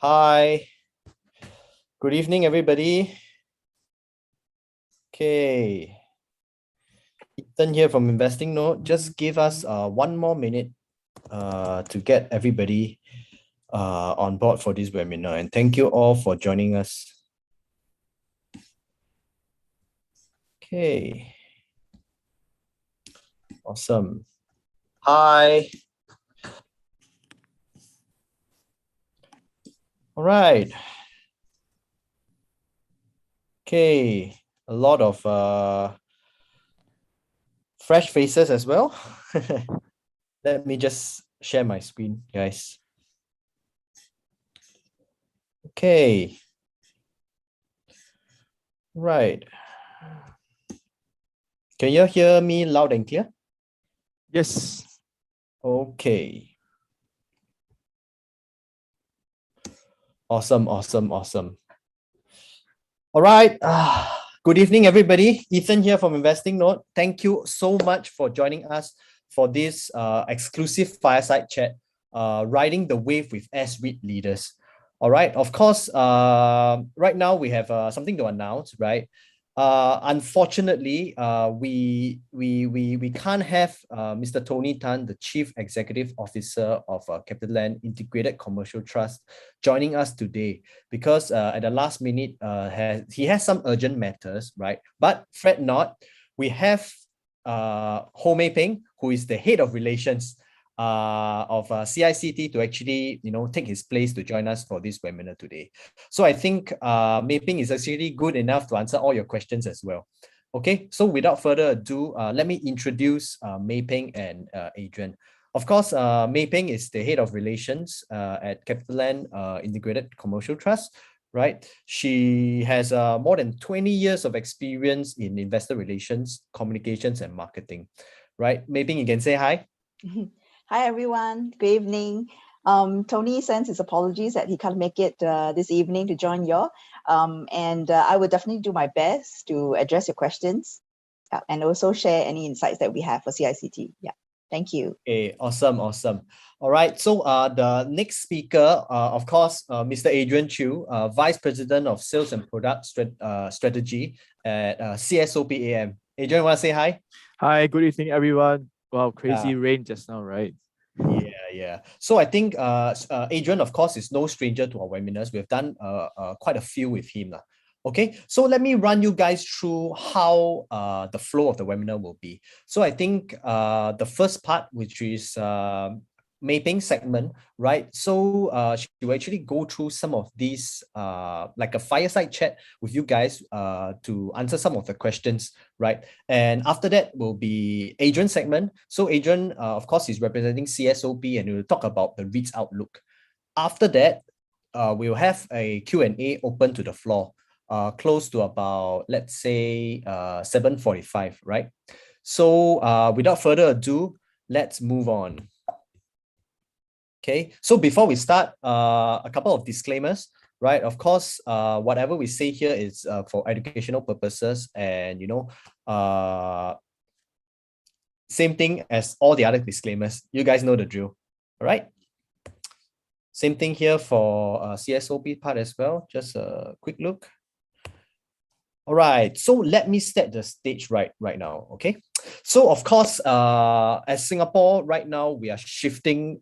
Hi, good evening, everybody. Okay, Ethan here from Investing Note. Just give us one more minute to get everybody on board for this webinar. And thank you all for joining us. Okay, awesome. Hi. All right. Okay, a lot of fresh faces as well. Let me just share my screen, guys. Okay. Right. Can you hear me loud and clear? Yes. Okay. Awesome. All right. Good evening, everybody. Ethan here from Investing Note. Thank you so much for joining us for this exclusive fireside chat, riding the wave with S-REIT leaders. All right. Of course, right now we have something to announce, right? Unfortunately, we can't have Mr. Tony Tan, the Chief Executive Officer of CapitaLand Integrated Commercial Trust, joining us today because at the last minute, he has some urgent matters, right? But fret not, we have Mei Peng, who is the head of relations of CICT, to actually take his place to join us for this webinar today. So I think Mei Peng is actually good enough to answer all your questions as well. Okay, so without further ado, let me introduce Mei Peng and Adrian. Of course, Mei Peng is the head of relations at CapitaLand Integrated Commercial Trust, right? She has more than 20 years of experience in investor relations, communications, and marketing, right? Mei Peng, you can say hi. Hi, everyone. Good evening. Tony sends his apologies that he can't make it this evening to join you. And I will definitely do my best to address your questions and also share any insights that we have for CICT. Yeah, thank you. Okay, awesome. All right, so the next speaker, of course, Mr. Adrian Chew, Vice President of Sales and Product Strategy at CSOP AM. Adrian, want to say hi? Hi, good evening, everyone. Wow, crazy rain just now, right? Yeah. So I think Adrian, of course, is no stranger to our webinars. We've done quite a few with him. Okay, so let me run you guys through how the flow of the webinar will be. So I think the first part, which is Mei Peng segment, right? So she will actually go through some of these like a fireside chat with you guys to answer some of the questions, right? And after that will be Adrian segment. So Adrian, of course, is representing CSOP and we'll talk about the REITs outlook. After that, we'll have a Q&A open to the floor, close to about, let's say, 7:45, right? So without further ado, let's move on. Okay, so before we start, a couple of disclaimers, right? Of course, whatever we say here is for educational purposes, and same thing as all the other disclaimers. You guys know the drill, all right? Same thing here for CSOP part as well. Just a quick look. All right, so let me set the stage right now, okay? So of course, as Singapore right now, we are shifting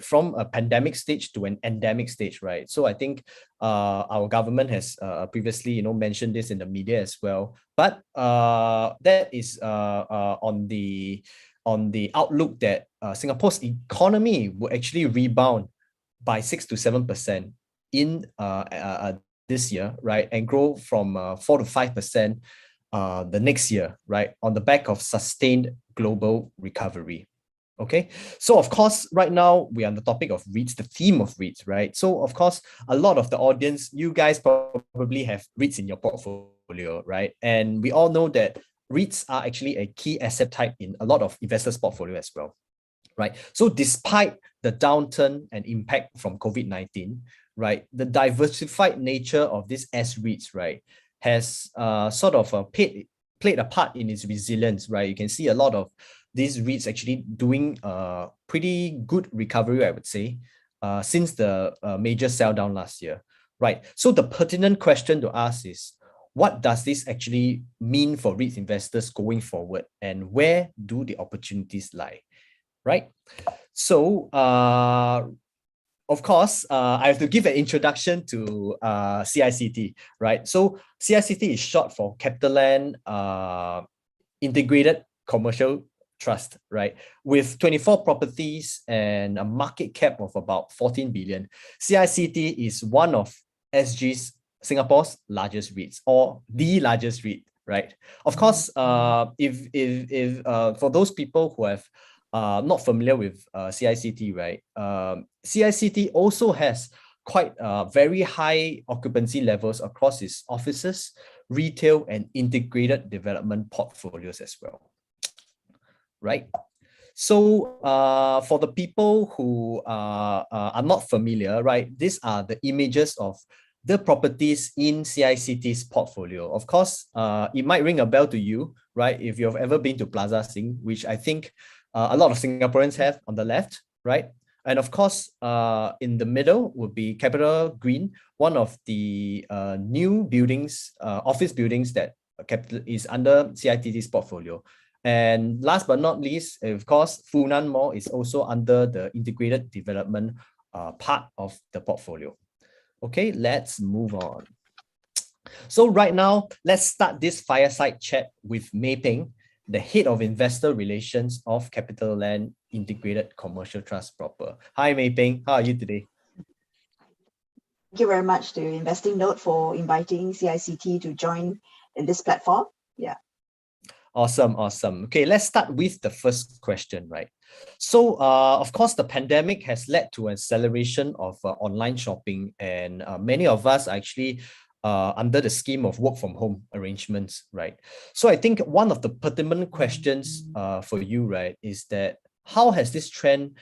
from a pandemic stage to an endemic stage, right? So I think our government has previously, mentioned this in the media as well. But that is on the outlook that Singapore's economy will actually rebound by 6 to 7% in this year, right, and grow from 4 to 5% the next year, right, on the back of sustained global recovery. Okay, so of course, right now we are on the topic of REITs, the theme of REITs, right? So of course, a lot of the audience, you guys probably have REITs in your portfolio, right? And we all know that REITs are actually a key asset type in a lot of investors' portfolio as well, right? So despite the downturn and impact from COVID-19, right, the diversified nature of this S-REITs, right, has sort of played a part in its resilience, right? You can see a lot of these REITs actually doing pretty good recovery, I would say. since the major sell down last year, right? So the pertinent question to ask is, what does this actually mean for REITs investors going forward, and where do the opportunities lie, right? So, of course, I have to give an introduction to CICT, right? So CICT is short for CapitaLand Integrated Commercial Trust, right? With 24 properties and a market cap of about 14 billion, CICT is one of Singapore's largest REITs, or the largest REIT, right? Of course, if for those people who have not familiar with CICT, right? CICT also has quite very high occupancy levels across its offices, retail, and integrated development portfolios as well, right? So for the people who are not familiar, right, these are the images of the properties in CICT's portfolio. Of course, it might ring a bell to you, right, if you've ever been to Plaza Sing, which I think a lot of Singaporeans have on the left, right? And of course, in the middle would be Capital Green, one of the new buildings, office buildings that is under CICT's portfolio. And last but not least, of course, Funan Mall is also under the integrated development part of the portfolio. Okay, let's move on. So right now, let's start this fireside chat with Mei Peng, the Head of Investor Relations of CapitaLand Integrated Commercial Trust Proper. Hi, Mei Peng. How are you today? Thank you very much to Investing Note for inviting CICT to join in this platform. Yeah. Awesome, awesome. Okay, let's start with the first question, right? So, of course, the pandemic has led to an acceleration of online shopping, and many of us are actually under the scheme of work from home arrangements, right? So I think one of the pertinent questions for you, right, is that how has this trend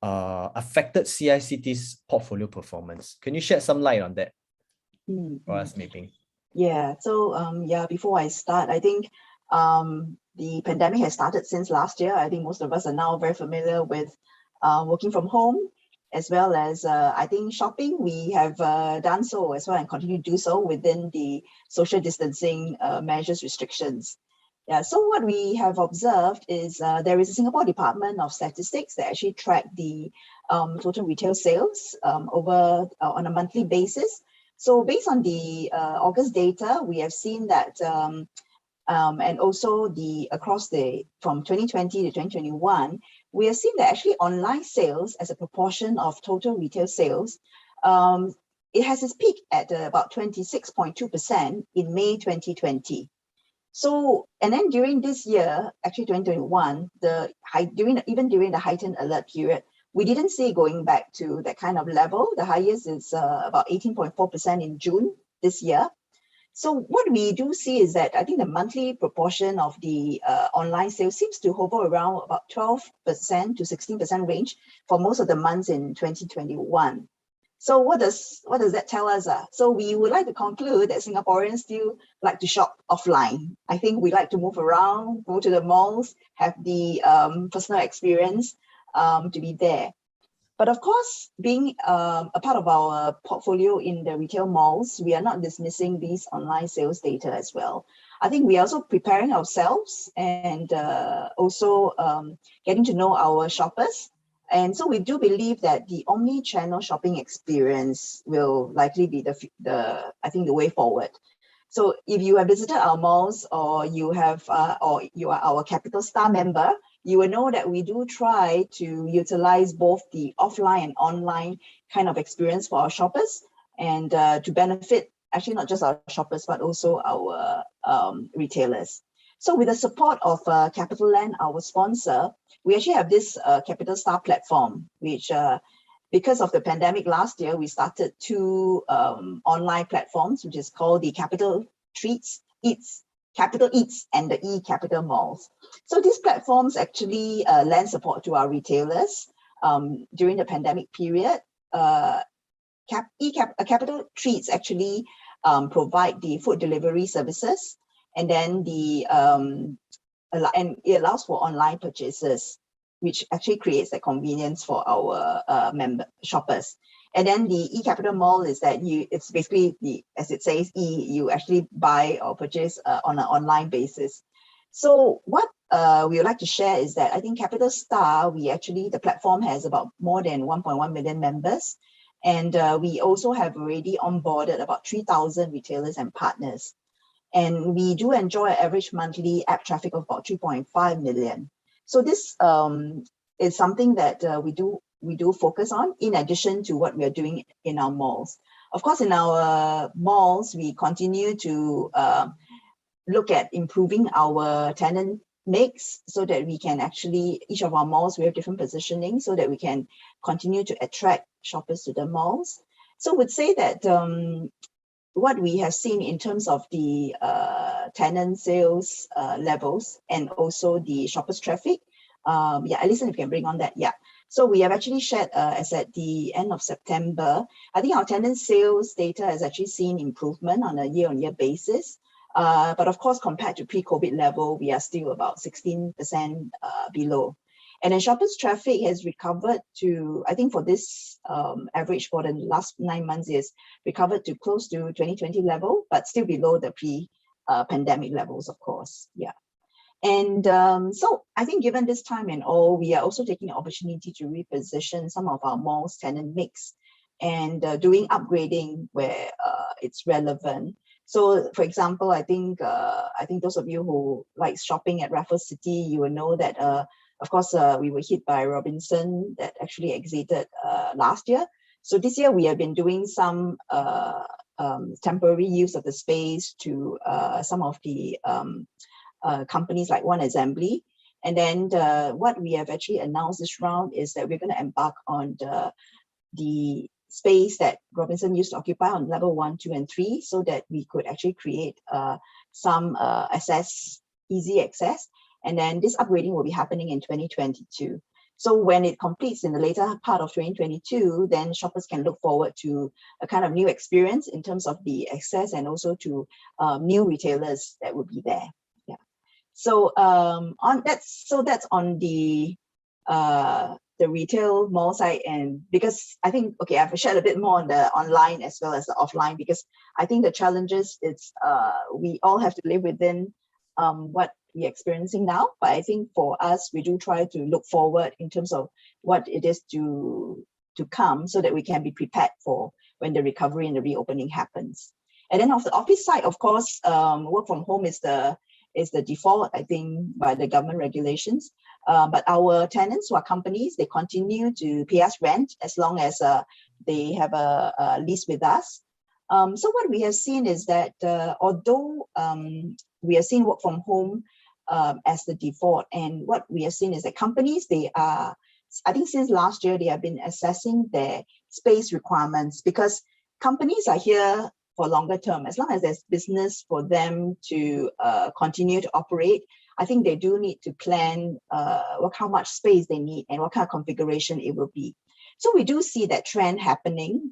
affected CICT's portfolio performance? Can you shed some light on that for us, Mei Peng? Yeah, so before I start, I think the pandemic has started since last year. I think most of us are now very familiar with working from home, as well as I think shopping. We have done so as well and continue to do so within the social distancing measures restrictions. Yeah, so what we have observed is there is a Singapore Department of Statistics that actually track the total retail sales over on a monthly basis. So based on the August data, we have seen that and also from 2020 to 2021, we have seen that actually online sales as a proportion of total retail sales, it has its peak at about 26.2% in May 2020. So, and then during this year, actually 2021, even during the heightened alert period, we didn't see going back to that kind of level. The highest is about 18.4% in June this year. So what we do see is that I think the monthly proportion of the online sales seems to hover around about 12% to 16% range for most of the months in 2021. So what does that tell us? So we would like to conclude that Singaporeans still like to shop offline. I think we like to move around, go to the malls, have the personal experience to be there. But of course, being a part of our portfolio in the retail malls, we are not dismissing these online sales data as well. I think we are also preparing ourselves and also getting to know our shoppers. And so we do believe that the omni-channel shopping experience will likely be the way forward. So if you have visited our malls, or you have or you are our Capital Star member, you will know that we do try to utilize both the offline and online kind of experience for our shoppers, and to benefit actually not just our shoppers, but also our retailers. So with the support of CapitaLand, our sponsor, we actually have this Capital Star platform, which because of the pandemic last year, we started two online platforms, which is called the Capital Eats, and the eCapital Malls. So these platforms actually lend support to our retailers during the pandemic period. Capital Treats actually provide the food delivery services, and then and it allows for online purchases. which actually creates that convenience for our member shoppers. And then the eCapital Mall is that it's basically as it says, you actually buy or purchase on an online basis. So what we would like to share is that I think Capital Star, the platform has about more than 1.1 million members. And we also have already onboarded about 3,000 retailers and partners. And we do enjoy an average monthly app traffic of about 3.5 million. So this is something that we do focus on, in addition to what we are doing in our malls. Of course, in our malls, we continue to look at improving our tenant mix so that we can actually, each of our malls, we have different positioning so that we can continue to attract shoppers to the malls. So I would say that what we have seen in terms of the tenant sales levels and also the shoppers traffic, Alison, if you can bring on that, So we have actually shared, as at the end of September, I think our tenant sales data has actually seen improvement on a year-on-year basis. But of course, compared to pre-COVID level, we are still about 16% below. And then shoppers traffic has recovered to, I think for this average for the last 9 months is recovered to close to 2020 level, but still below the pre-pandemic levels, of course. And so I think given this time and all, we are also taking the opportunity to reposition some of our malls tenant mix and doing upgrading where it's relevant. So, for example, I think those of you who like shopping at Raffles City, you will know that, of course, we were hit by Robinson that actually exited last year. So this year we have been doing some temporary use of the space to some of the companies like One Assembly. And then what we have actually announced this round is that we're going to embark on the space that Robinson used to occupy on level 1, 2, and 3, so that we could actually create some easy access. And then this upgrading will be happening in 2022. So when it completes in the later part of 2022, then shoppers can look forward to a kind of new experience in terms of the access and also to new retailers that will be there. So that's on the retail mall side, and because I think, okay, I've shared a bit more on the online as well as the offline, because I think the challenges, it's we all have to live within what we're experiencing now. But I think for us, we do try to look forward in terms of what it is to come, so that we can be prepared for when the recovery and the reopening happens. And then of the office side, of course, work from home is the default, I think, by the government regulations. But our tenants who are companies, they continue to pay us rent as long as they have a lease with us. So what we have seen is that although we are seeing work from home as the default, and what we have seen is that companies, they are, I think since last year, they have been assessing their space requirements, because companies are here for longer term. As long as there's business for them to continue to operate, I think they do need to plan how much space they need and what kind of configuration it will be. So we do see that trend happening.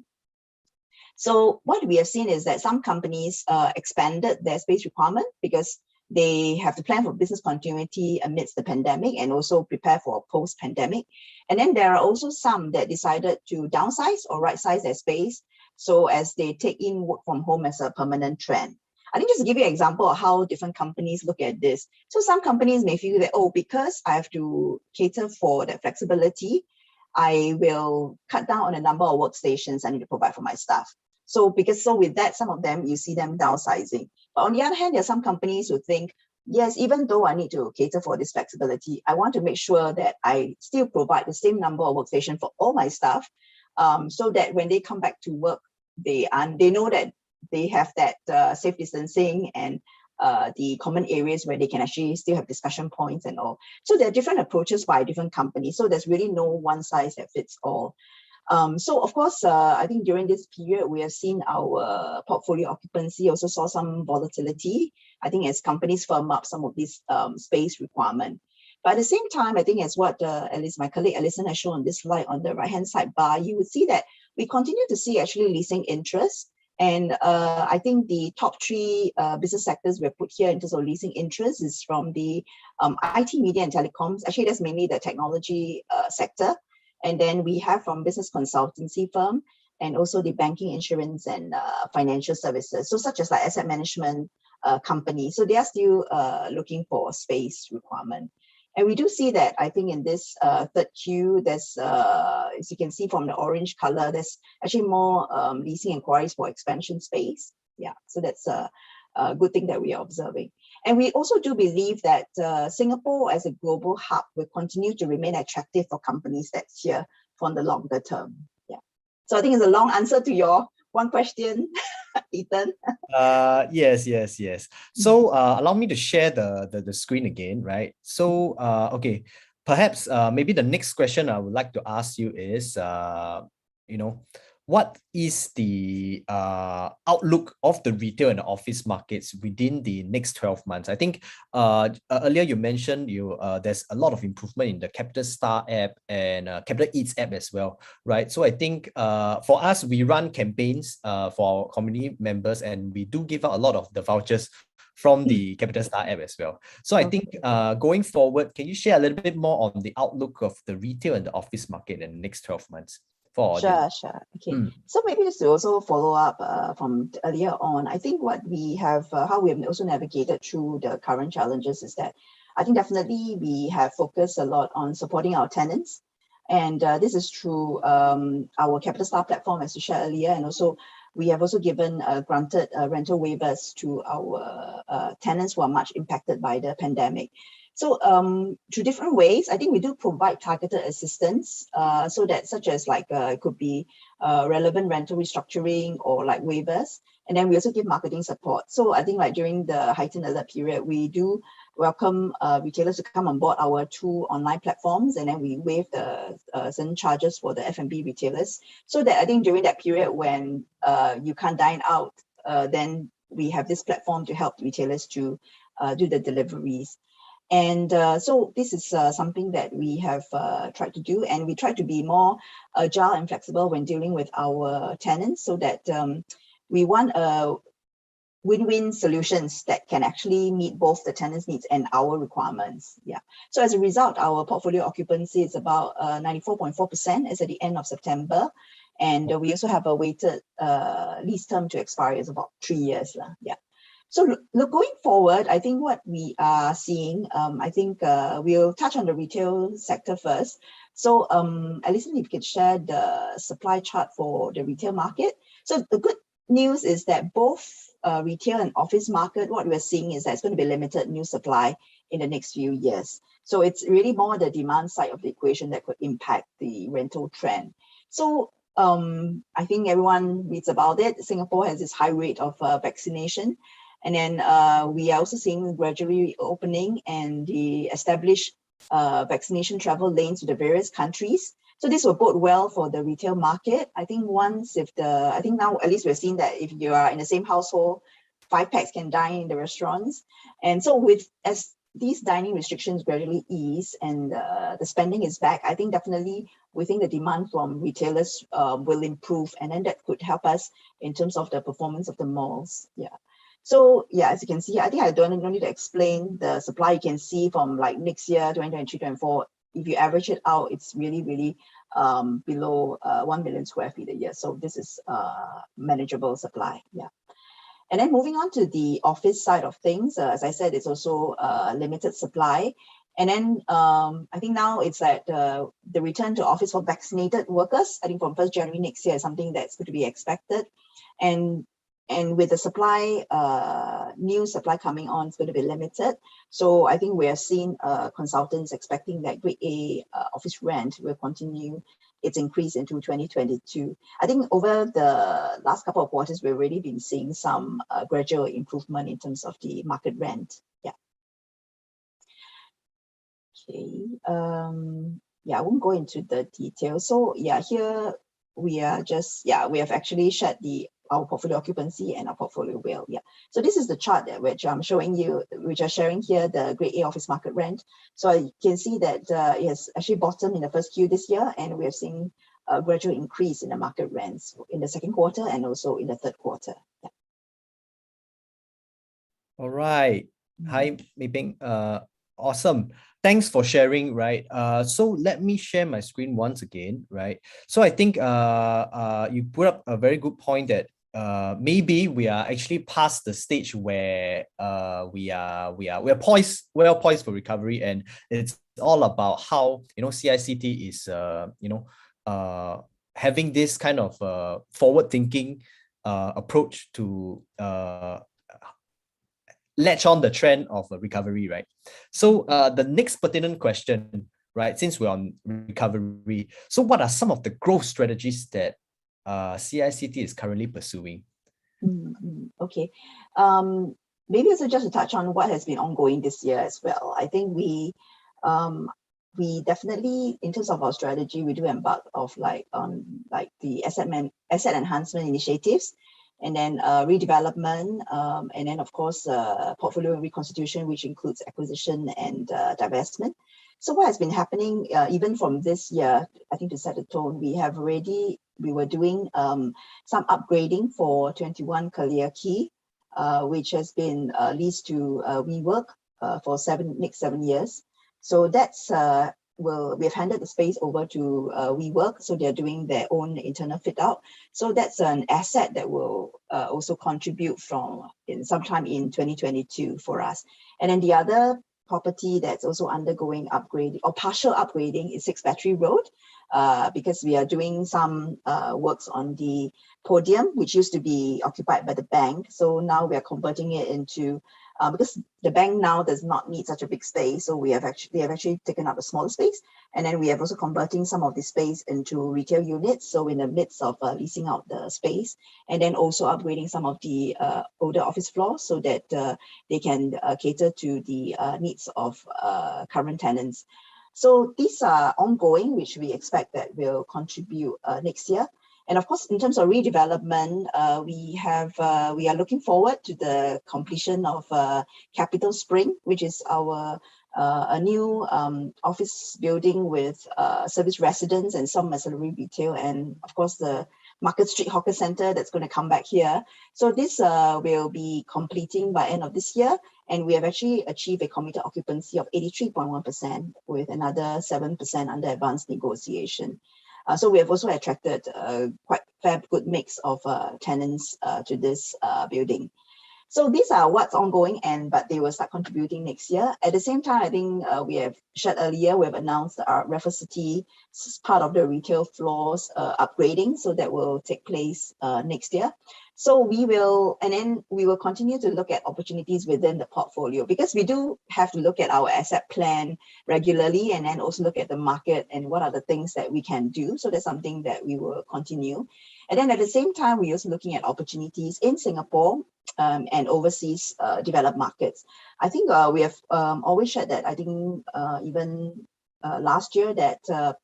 So what we have seen is that some companies expanded their space requirement because they have to plan for business continuity amidst the pandemic and also prepare for post-pandemic. And then there are also some that decided to downsize or right-size their space, so as they take in work from home as a permanent trend. I think just to give you an example of how different companies look at this. So some companies may feel that, oh, because I have to cater for that flexibility, I will cut down on the number of workstations I need to provide for my staff. So with that, some of them, you see them downsizing. But on the other hand, there are some companies who think, yes, even though I need to cater for this flexibility, I want to make sure that I still provide the same number of workstations for all my staff, so that when they come back to work, they know that they have that safe distancing and the common areas where they can actually still have discussion points and all. So there are different approaches by different companies. So there's really no one size that fits all. So of course, I think during this period, we have seen our portfolio occupancy also saw some volatility, I think, as companies firm up some of these space requirement. But at the same time, I think as what at least my colleague Alison has shown on this slide on the right-hand side bar, you would see that we continue to see actually leasing interest. And I think the top three business sectors we've put here in terms of leasing interest is from the IT, media, and telecoms. Actually, that's mainly the technology sector. And then we have from business consultancy firm, and also the banking, insurance, and financial services. So such as like asset management companies. So they are still looking for space requirement. And we do see that, I think, in this third Q, there's, as you can see from the orange color, there's actually more leasing inquiries for expansion space. Yeah, so that's a good thing that we are observing. And we also do believe that Singapore as a global hub will continue to remain attractive for companies that's here for the longer term. Yeah. So I think it's a long answer to your one question, Ethan. Yes. So allow me to share the screen again, right? So okay, perhaps maybe the next question I would like to ask you is what is the outlook of the retail and office markets within the next 12 months? I think earlier you mentioned there's a lot of improvement in the CapitaStar app and CapitaLand app as well, right? So I think for us, we run campaigns for our community members, and we do give out a lot of the vouchers from the CapitaStar app as well. So I think going forward, can you share a little bit more on the outlook of the retail and the office market in the next 12 months? Sure. Okay. So maybe just to also follow up from earlier on, I think what we have, how we have also navigated through the current challenges is that I think definitely we have focused a lot on supporting our tenants. And this is through our CapitaStar platform, as you shared earlier. And also we have also given granted rental waivers to our tenants who are much impacted by the pandemic. So through different ways, I think we do provide targeted assistance so that such as like it could be relevant rental restructuring or like waivers. And then we also give marketing support. So I think like during the heightened alert period, we do welcome retailers to come on board our two online platforms, and then we waive the certain charges for the F&B retailers. So that I think during that period when you can't dine out, then we have this platform to help retailers to do the deliveries. And so this is something that we have tried to do, and we try to be more agile and flexible when dealing with our tenants, so that we want win-win solutions that can actually meet both the tenants' needs and our requirements. Yeah. So as a result, our portfolio occupancy is about 94.4% as at the end of September, and we also have a weighted lease term to expire is about 3 years. Yeah. So look, going forward, I think what we are seeing, I think we'll touch on the retail sector first. So Alison, if you could share the supply chart for the retail market. So the good news is that both retail and office market, what we're seeing is that it's going to be limited new supply in the next few years. So it's really more the demand side of the equation that could impact the rental trend. So I think everyone reads about it. Singapore has this high rate of vaccination. And then we are also seeing gradually opening and the established vaccination travel lanes to the various countries. So this will bode well for the retail market. I think I think now at least we're seeing that if you are in the same household, 5 packs can dine in the restaurants. And so as these dining restrictions gradually ease and the spending is back, I think definitely we think the demand from retailers will improve, and then that could help us in terms of the performance of the malls. Yeah. So yeah, as you can see, I think I don't need to explain the supply. You can see from like next year, 2023-24, if you average it out, it's really, really below 1 million square feet a year. So this is manageable supply. Yeah. And then moving on to the office side of things, as I said, it's also limited supply. And then I think now it's that the return to office for vaccinated workers, I think from 1st January next year is something that's going to be expected. And with the supply, new supply coming on, it's going to be limited. So I think we have seen consultants expecting that Grade A office rent will continue its increase into 2022. I think over the last couple of quarters, we've already been seeing some gradual improvement in terms of the market rent. Yeah. Okay. Yeah, I won't go into the details. So yeah, here we are just, we have actually shared our portfolio occupancy and our portfolio WALE. Yeah. So this is the chart which I'm showing you, which are sharing here the Grade A office market rent. So you can see that it has actually bottomed in the first Q this year, and we have seen a gradual increase in the market rents in the second quarter and also in the third quarter. Yeah. All right. Hi, Mei Peng. Awesome. Thanks for sharing, right? So let me share my screen once again, right? So I think you put up a very good point that maybe we are actually past the stage where we're well poised for recovery, and it's all about how CICT is having this kind of forward thinking approach to latch on the trend of a recovery, right? So the next pertinent question, right, since we're on recovery, so what are some of the growth strategies that CICT is currently pursuing? Okay. Maybe also just to touch on what has been ongoing this year as well. I think we definitely, in terms of our strategy, we do embark of the asset enhancement initiatives, and then redevelopment, and then of course portfolio reconstitution, which includes acquisition and divestment. So what has been happening even from this year, I think to set the tone, we were doing some upgrading for 21 Kalia Key, which has been leased to WeWork for next 7 years. So that's we've handed the space over to WeWork, so they're doing their own internal fit out. So that's an asset that will also contribute sometime in 2022 for us. And then the other property that's also undergoing upgrading or partial upgrading is 6 Battery Road, because we are doing some works on the podium, which used to be occupied by the bank. So now we are converting it into because the bank now does not need such a big space, so they have actually taken up a smaller space, and then we have also converting some of the space into retail units. So in the midst of leasing out the space, and then also upgrading some of the older office floors so that they can cater to the needs of current tenants. So these are ongoing, which we expect that will contribute next year. And of course, in terms of redevelopment, we are looking forward to the completion of Capital Spring, which is a new office building with service residents and some ancillary retail, and of course the Market Street Hawker Center that's going to come back here. So this will be completing by end of this year, and we have actually achieved a committed occupancy of 83.1% with another 7% under advanced negotiation. So we have also attracted quite fair good mix of tenants to this building. So these are what's ongoing, but they will start contributing next year. At the same time, I think we have shared earlier, we have announced our Raffles City as part of the retail floors upgrading, so that will take place next year. So we will continue to look at opportunities within the portfolio, because we do have to look at our asset plan regularly, and then also look at the market and what are the things that we can do. So that's something that we will continue. And then at the same time, we're also looking at opportunities in Singapore and overseas developed markets. I think we have always shared that, I think even last year, that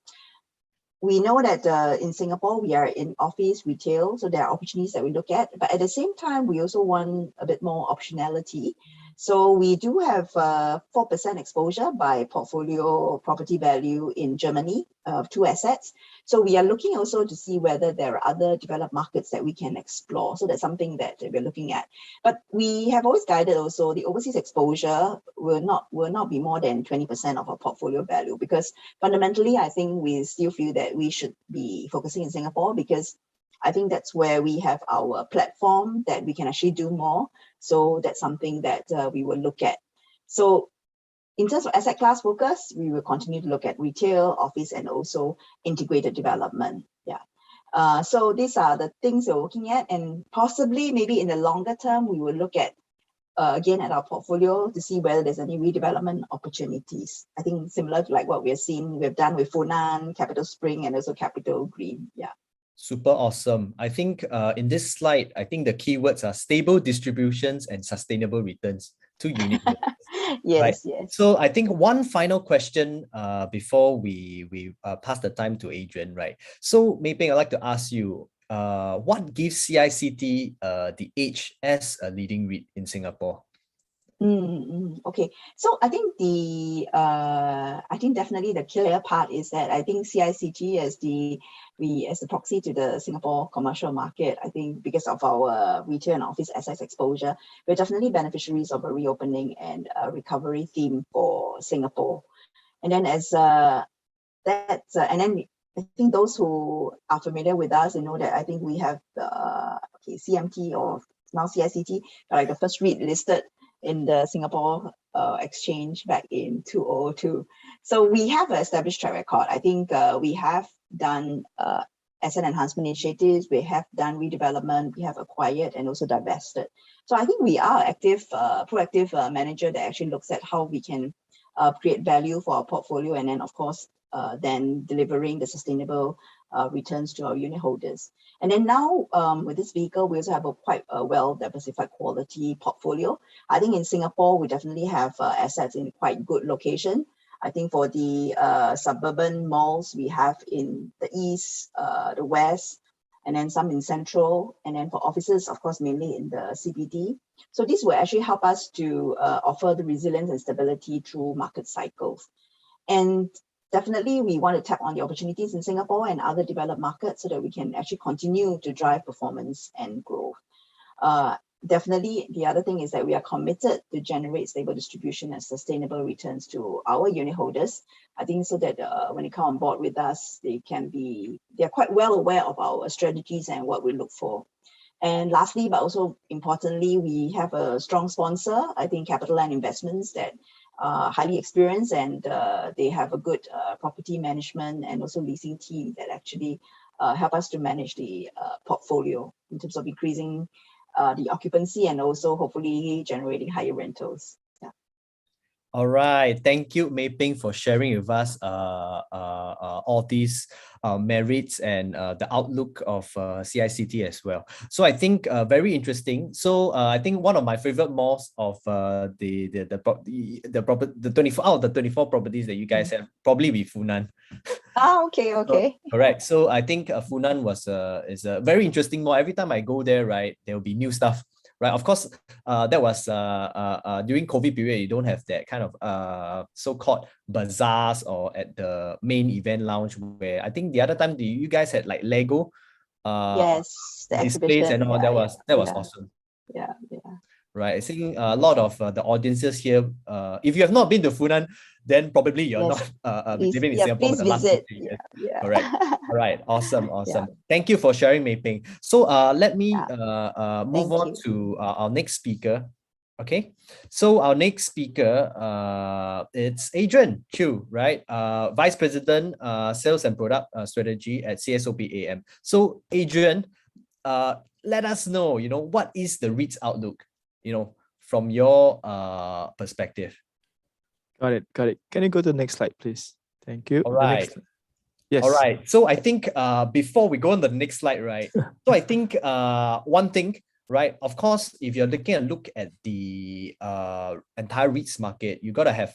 we know that in Singapore, we are in office retail, so there are opportunities that we look at. But at the same time, we also want a bit more optionality. So we do have 4% exposure by portfolio property value in Germany of 2 assets. So we are looking also to see whether there are other developed markets that we can explore. So that's something that we're looking at. But we have always guided also the overseas exposure will not be more than 20% of our portfolio value, because fundamentally, I think we still feel that we should be focusing in Singapore, because I think that's where we have our platform that we can actually do more. So that's something that we will look at. So in terms of asset class focus, we will continue to look at retail, office, and also integrated development. Yeah. So these are the things we're looking at, and possibly maybe in the longer term, we will look at again at our portfolio to see whether there's any redevelopment opportunities. I think similar to like what we've done with Funan, Capital Spring, and also Capital Green. Yeah. Super awesome. I think in this slide, I think the keywords are stable distributions and sustainable returns. 2 unique words. Yes, right? Yes. So I think one final question before we pass the time to Adrian, right? So Mei Peng, I'd like to ask you, what gives CICT the edge as a leading REIT in Singapore? Okay, so I think definitely the clear part is that I think CICT as the proxy to the Singapore commercial market, I think because of our retail and office assets exposure, we're definitely beneficiaries of a reopening and recovery theme for Singapore. And then and then I think those who are familiar with us, they know that I think we have CMT, or now CICT, like the first REIT listed in the Singapore exchange back in 2002. So we have an established track record. I think we have done asset enhancement initiatives, we have done redevelopment, we have acquired and also divested. So I think we are active, proactive manager that actually looks at how we can create value for our portfolio, and then of course then delivering the sustainable returns to our unit holders. And then now with this vehicle, we also have a quite well diversified quality portfolio. I think in Singapore, we definitely have assets in quite good location. I think for the suburban malls, we have in the east, the west, and then some in central, and then for offices, of course, mainly in the CBD. So this will actually help us to offer the resilience and stability through market cycles. And definitely, we want to tap on the opportunities in Singapore and other developed markets so that we can actually continue to drive performance and growth. Definitely, the other thing is that we are committed to generate stable distribution and sustainable returns to our unit holders. I think so that when they come on board with us, they are quite well aware of our strategies and what we look for. And lastly, but also importantly, we have a strong sponsor, I think CapitaLand Investments, that highly experienced, and they have a good property management and also leasing team that actually help us to manage the portfolio in terms of increasing the occupancy and also hopefully generating higher rentals. Yeah. All right, thank you, Mei Peng, for sharing with us all these merits and the outlook of CICT as well. So I think very interesting. So I think one of my favorite malls of the 24 out of the 24 properties that you guys have probably be Funan. Okay. So, correct. So I think Funan is a very interesting mall. Every time I go there, right, there will be new stuff. Right, of course, that was during COVID period. You don't have that kind of so-called bazaars or at the main event lounge, where I think the other time you guys had like Lego yes, the displays and all. exhibition. That was awesome. Yeah. Right, I think a lot of the audiences here, if you have not been to Funan, then probably you're not living in Singapore for the last 50 years. Yeah. Correct. All right. Awesome. Yeah. Thank you for sharing, Mei Peng. So let me move Thank on you. to our next speaker. Okay. So our next speaker, it's Adrian Chu, right? Vice President, Sales and Product Strategy at CSOP AM. So Adrian, let us know, what is the REITs outlook, from your perspective. Got it. Can you go to the next slide, please? Thank you. All right. Yes. All right. So I think before we go on the next slide, right? So I think one thing, right? Of course, if you're taking a look at the entire REITs market, you gotta have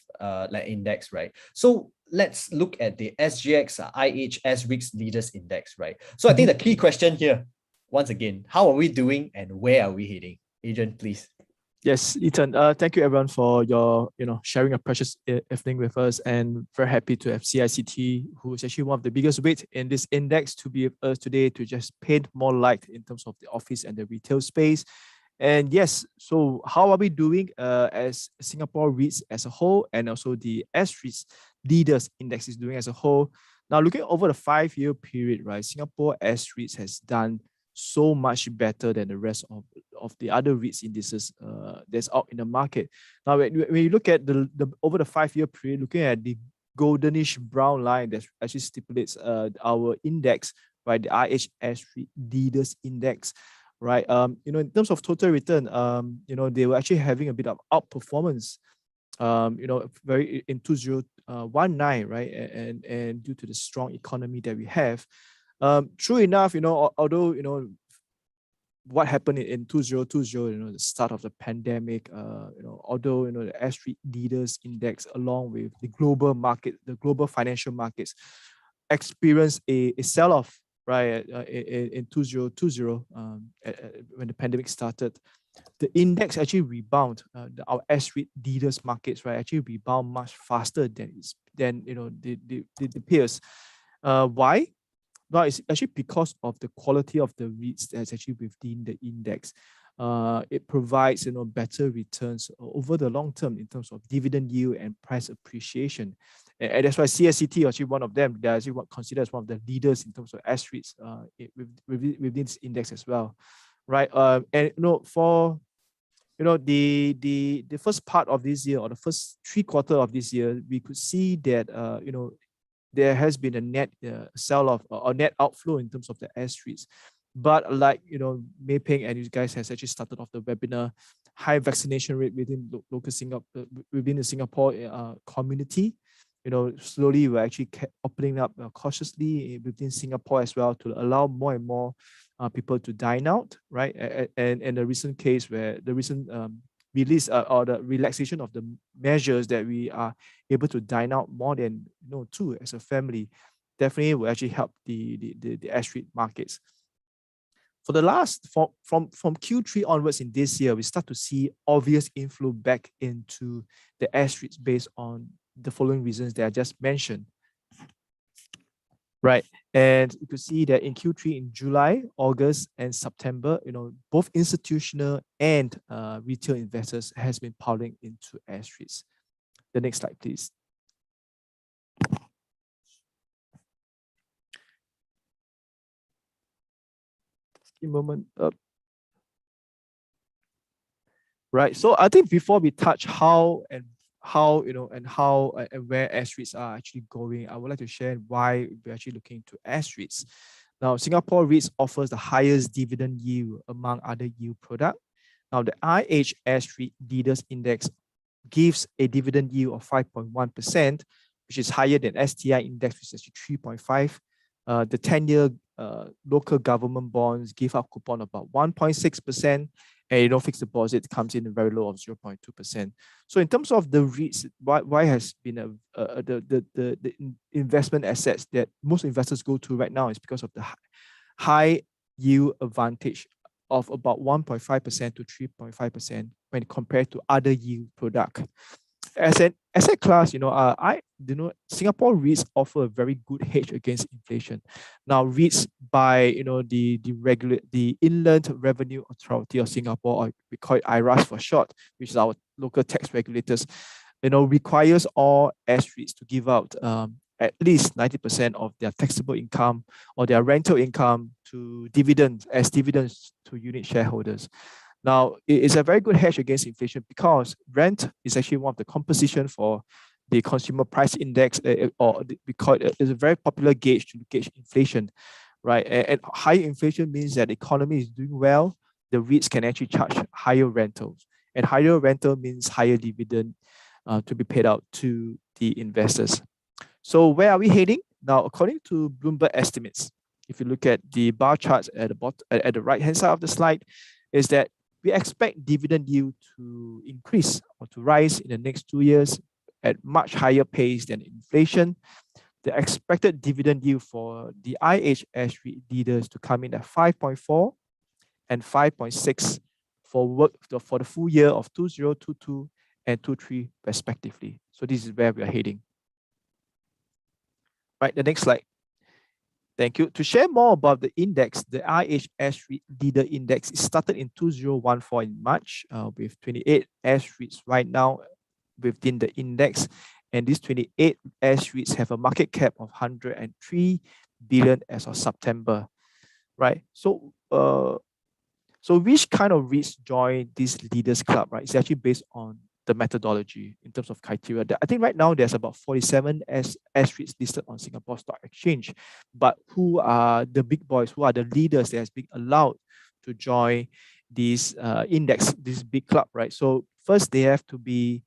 like index, right? So let's look at the SGX IHS REITs Leaders Index, right? So I think the key question here, once again, how are we doing and where are we heading? Adrian, please. Yes, Ethan. Thank you everyone for your sharing a precious evening with us, and very happy to have CICT, who is actually one of the biggest weight in this index, to be with us today to just paint more light in terms of the office and the retail space. And yes, so how are we doing as Singapore REITs as a whole, and also the S-REITs Leaders Index is doing as a whole? Now, looking over the 5-year period, right, Singapore S-REITs has done so much better than the rest of the other REITs indices that's out in the market. Now, when you look at the over the 5-year period, looking at the goldenish brown line that actually stipulates our index, right, the IHS Leaders Index, right? In terms of total return, they were actually having a bit of outperformance, very in 2019, right? And due to the strong economy that we have. True enough, although, what happened in 2020, the start of the pandemic, although, the S-REIT Leaders Index, along with the global market, the global financial markets, experienced a sell-off, right, in 2020, when the pandemic started. the index actually rebound. Our S-REIT leaders markets, right, actually rebound much faster than the peers. Why? Well, it's actually because of the quality of the REITs that's actually within the index. It provides better returns over the long term in terms of dividend yield and price appreciation. And that's why CICT is actually one of them. They're actually considered as one of the leaders in terms of S-REITs within this index as well, right? And for the first part of this year, or the first 3/4 of this year, we could see that there has been a net sell-off or net outflow in terms of the S-REITs. But like Mei Peng and you guys has actually started off the webinar, high vaccination rate within within the Singapore community. Slowly we're actually opening up cautiously within Singapore as well to allow more and more people to dine out, right? And the recent case where the recent release or the relaxation of the measures that we are able to dine out more than two as a family, definitely will actually help the S-REIT markets. For the last from Q3 onwards in this year, we start to see obvious inflow back into the S-REITs based on the following reasons that I just mentioned. Right, and you could see that in Q3 in July, August, and September, both institutional and retail investors has been piling into S-REITs. The next slide, please. Just a moment up. Right, so I think before we touch how and where S-REITs are actually going, I would like to share why we're actually looking to S-REITs. Now, Singapore REITs offers the highest dividend yield among other yield products. Now, the IHS REIT Leaders Index gives a dividend yield of 5.1%, which is higher than S.E.A index, which is actually 3.5%. The 10-year local government bonds give out coupon about 1.6%. And fixed deposit comes in very low of 0.2%. So in terms of the REITs, why has been the investment assets that most investors go to right now is because of the high yield advantage of about 1.5% to 3.5% when compared to other yield product. As an asset class, Singapore REITs offer a very good hedge against inflation. Now, REITs by the Inland Revenue Authority of Singapore, or we call it IRAS for short, which is our local tax regulators, requires all S-REITs to give out at least 90% of their taxable income or their rental income to dividends to unit shareholders. Now, it is a very good hedge against inflation because rent is actually one of the composition for the consumer price index, or we call it is a very popular gauge to gauge inflation, right? And high inflation means that the economy is doing well. The REITs can actually charge higher rentals, and higher rental means higher dividend to be paid out to the investors. So where are we heading now? According to Bloomberg estimates, if you look at the bar charts at the bottom, at the right hand side of the slide, is that we expect dividend yield to increase or to rise in the next 2 years at much higher pace than inflation. The expected dividend yield for the IHS REIT Leaders to come in at 5.4 and 5.6 for the full year of 2022 and 23 respectively. So this is where we are heading. Right, the next slide. Thank you. To share more about the index, the IHS REIT Leader Index is started in 2014 in March with 28 S-REITs right now within the index. And these 28 S-REITs have a market cap of 103 billion as of September, right? So, which kind of REITs join this Leaders Club, right? It's actually based on the methodology in terms of criteria. I think right now there's about 47 S-REITs listed on Singapore Stock Exchange, but who are the big boys, who are the leaders that has been allowed to join this index, this big club, right? So first they have to be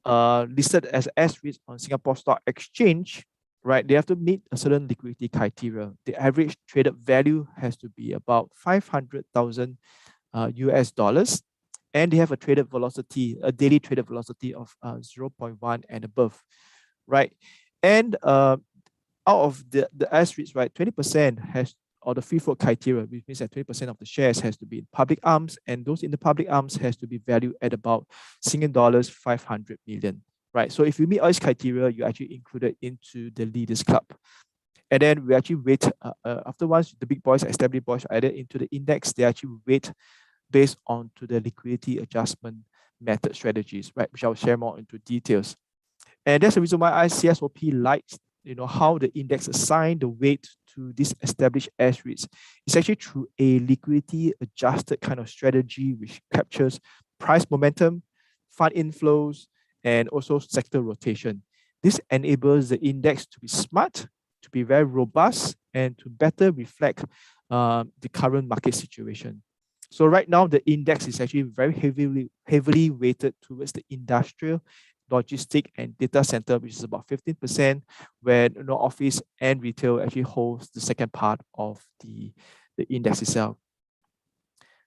listed as S-REITs on Singapore Stock Exchange, right? They have to meet a certain liquidity criteria. The average traded value has to be about 500,000 US dollars. And they have a traded velocity, a daily traded velocity of 0.1 and above, right? And out of the S-REITs, right, 20% or the free float criteria, which means that 20% of the shares has to be in public arms, and those in the public arms has to be valued at about Singapore dollars 500 million, right? So if you meet all these criteria, you're actually included into the Leaders Club. And then we actually rate, after once the big boys, established boys are added into the index, they actually rate based on to the liquidity adjustment method strategies, right? Which I'll share more into details. And that's the reason why CSOP likes, how the index assign the weight to these established S-REITs. It's actually through a liquidity adjusted kind of strategy, which captures price momentum, fund inflows, and also sector rotation. This enables the index to be smart, to be very robust, and to better reflect the current market situation. So right now, the index is actually very heavily weighted towards the industrial, logistic, and data center, which is about 15%, where office and retail actually holds the second part of the index itself.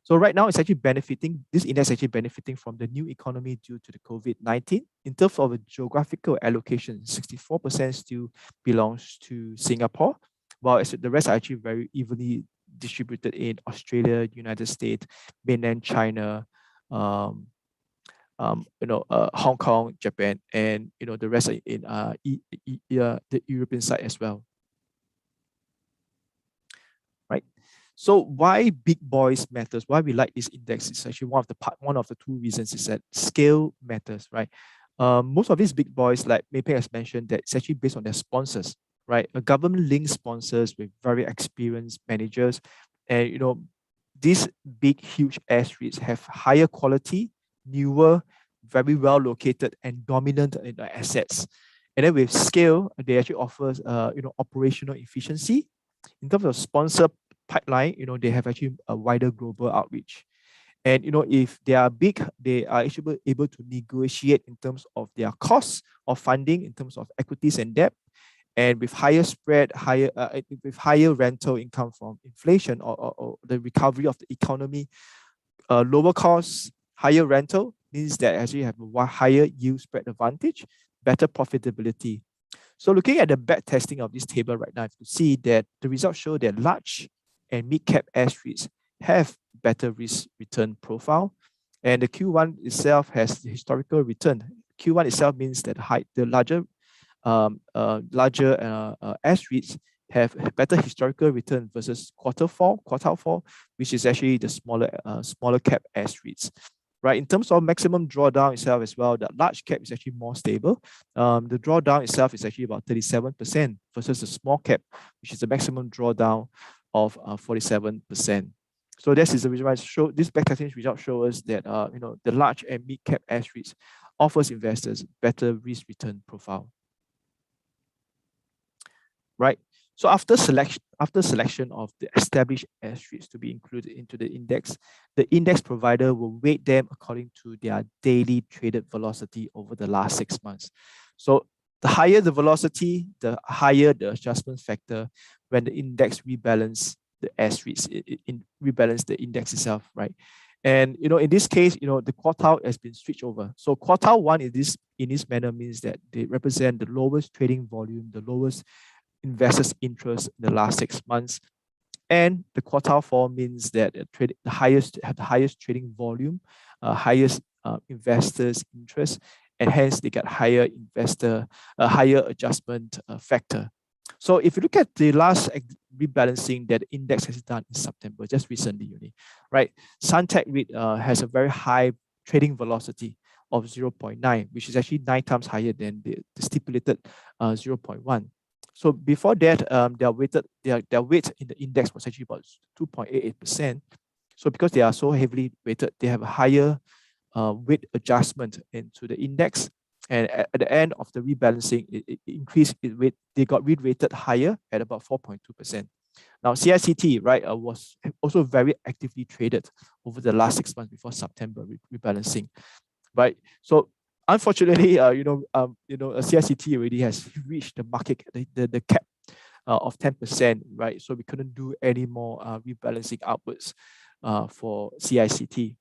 So right now, it's actually benefiting, this index is actually benefiting from the new economy due to the COVID-19. In terms of a geographical allocation, 64% still belongs to Singapore, while the rest are actually very evenly distributed in Australia, United States, mainland China, Hong Kong, Japan, and the rest are in the European side as well. Right. So why big boys matters? Why we like this index is actually one of the two reasons is that scale matters, right? Most of these big boys, like Mei Peng has mentioned, that it's actually based on their sponsors, right? A government-linked sponsors with very experienced managers, and these big, huge S-REITs have higher quality, newer, very well located, and dominant in the assets. And then with scale, they actually offers operational efficiency. In terms of sponsor pipeline, they have actually a wider global outreach. And if they are big, they are actually able to negotiate in terms of their costs of funding, in terms of equities and debt, and with higher spread, with higher rental income from inflation or the recovery of the economy, lower costs, higher rental means that actually have a higher yield spread advantage, better profitability. So looking at the back testing of this table right now, you can see that the results show that large and mid-cap S-REITs have better risk return profile, and the Q1 itself has the historical return. Q1 itself means that the larger S-REITs have better historical return versus quartile four, which is actually the smaller cap S-REITs. Right, in terms of maximum drawdown itself as well, the large cap is actually more stable. The drawdown itself is actually about 37% versus the small cap, which is the maximum drawdown of 47%. So this is the reason why this backtesting result shows us that the large and mid cap S-REITs offers investors better risk return profile. Right. So after selection of the established S-REITs to be included into the index provider will weight them according to their daily traded velocity over the last 6 months. So the higher the velocity, the higher the adjustment factor when the index rebalance the S-REITs, it rebalance the index itself, right? And in this case, the quartile has been switched over. So quartile 1 in this manner means that they represent the lowest trading volume, the lowest investors' interest in the last 6 months, and the quartile 4 means that the highest trading volume, highest investors' interest, and hence they get higher adjustment factor. So if you look at the last rebalancing that the index has done in September, just recently, right? Suntec REIT has a very high trading velocity of 0.9, which is actually 9 times higher than the stipulated 0.1. So before that, their weight in the index was actually about 2.88%. So because they are so heavily weighted, they have a higher weight adjustment into the index. And at the end of the rebalancing, it increased its weight. They got re-rated higher at about 4.2%. Now, CICT, right, was also very actively traded over the last 6 months before September rebalancing, right? So unfortunately, CICT already has reached the market, the cap of 10%, right? So we couldn't do any more rebalancing upwards for CICT.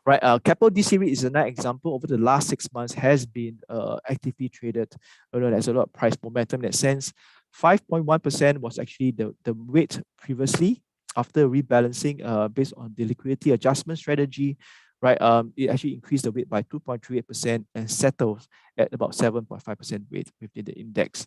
Right, Capital DC REIT is another example. Over the last 6 months, has been actively traded. There's a lot of price momentum in that sense. 5.1% was actually the weight previously after rebalancing based on the liquidity adjustment strategy, right? It actually increased the weight by 2.38% and settles at about 7.5% weight within the index.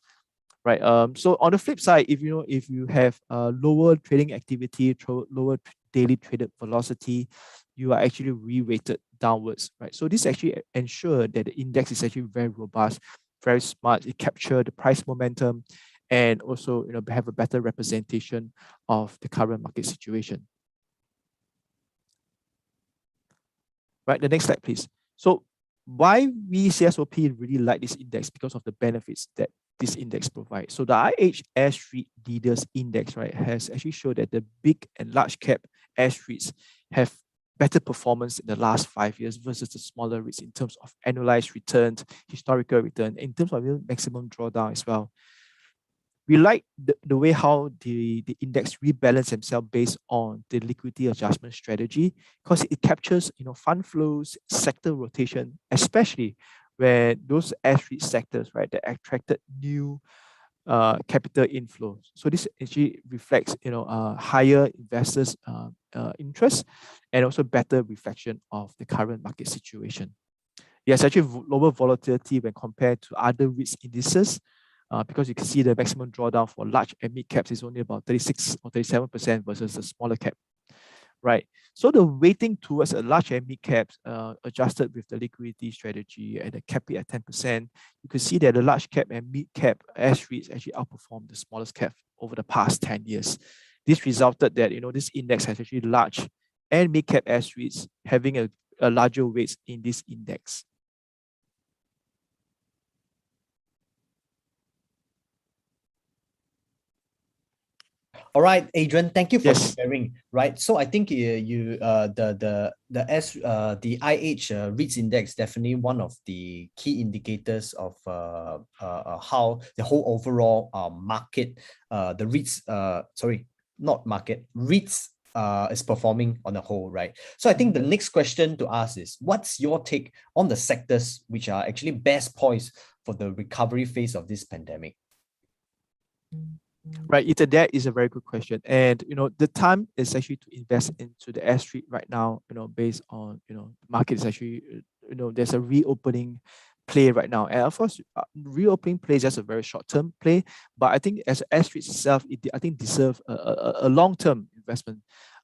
Right. So on the flip side, if you have lower trading activity, lower daily traded velocity, you are actually re-weighted downwards, right? So this actually ensure that the index is actually very robust, very smart. It captures the price momentum, and also have a better representation of the current market situation. Right. The next slide, please. So why we CSOP really like this index? Because of the benefits that this index provides. So the IH S-REIT Leaders Index, right, has actually showed that the big and large cap S-REITs have better performance in the last 5 years versus the smaller REITs in terms of annualized returns, historical return, in terms of maximum drawdown as well. We like the way how the index rebalance themselves based on the liquidity adjustment strategy, because it captures fund flows, sector rotation, especially where those S-REIT sectors, right, that attracted new capital inflows. So this actually reflects higher investors' interest, and also better reflection of the current market situation. There's actually lower volatility when compared to other REITs indices, because you can see the maximum drawdown for large and mid caps is only about 36 or 37% versus the smaller cap. Right. So the weighting towards a large and mid caps, adjusted with the liquidity strategy and the cap it at 10%, you can see that the large cap and mid cap S-REITs actually outperformed the smallest cap over the past 10 years. This resulted that this index has actually large and mid cap S-REITs having a larger weight in this index. All right, Adrian, thank you for Yes. sharing. Right, so I think the IH REITs index definitely one of the key indicators of how the whole overall market, the REITs REITs is performing on the whole, right? So I think the next question to ask is, what's your take on the sectors which are actually best poised for the recovery phase of this pandemic? Right, that is a very good question, and the time is actually to invest into the S-REIT right now. Based on the market is actually there's a reopening play right now, and of course, reopening play is just a very short term play. But I think as S-REIT itself, I think deserve a long term investment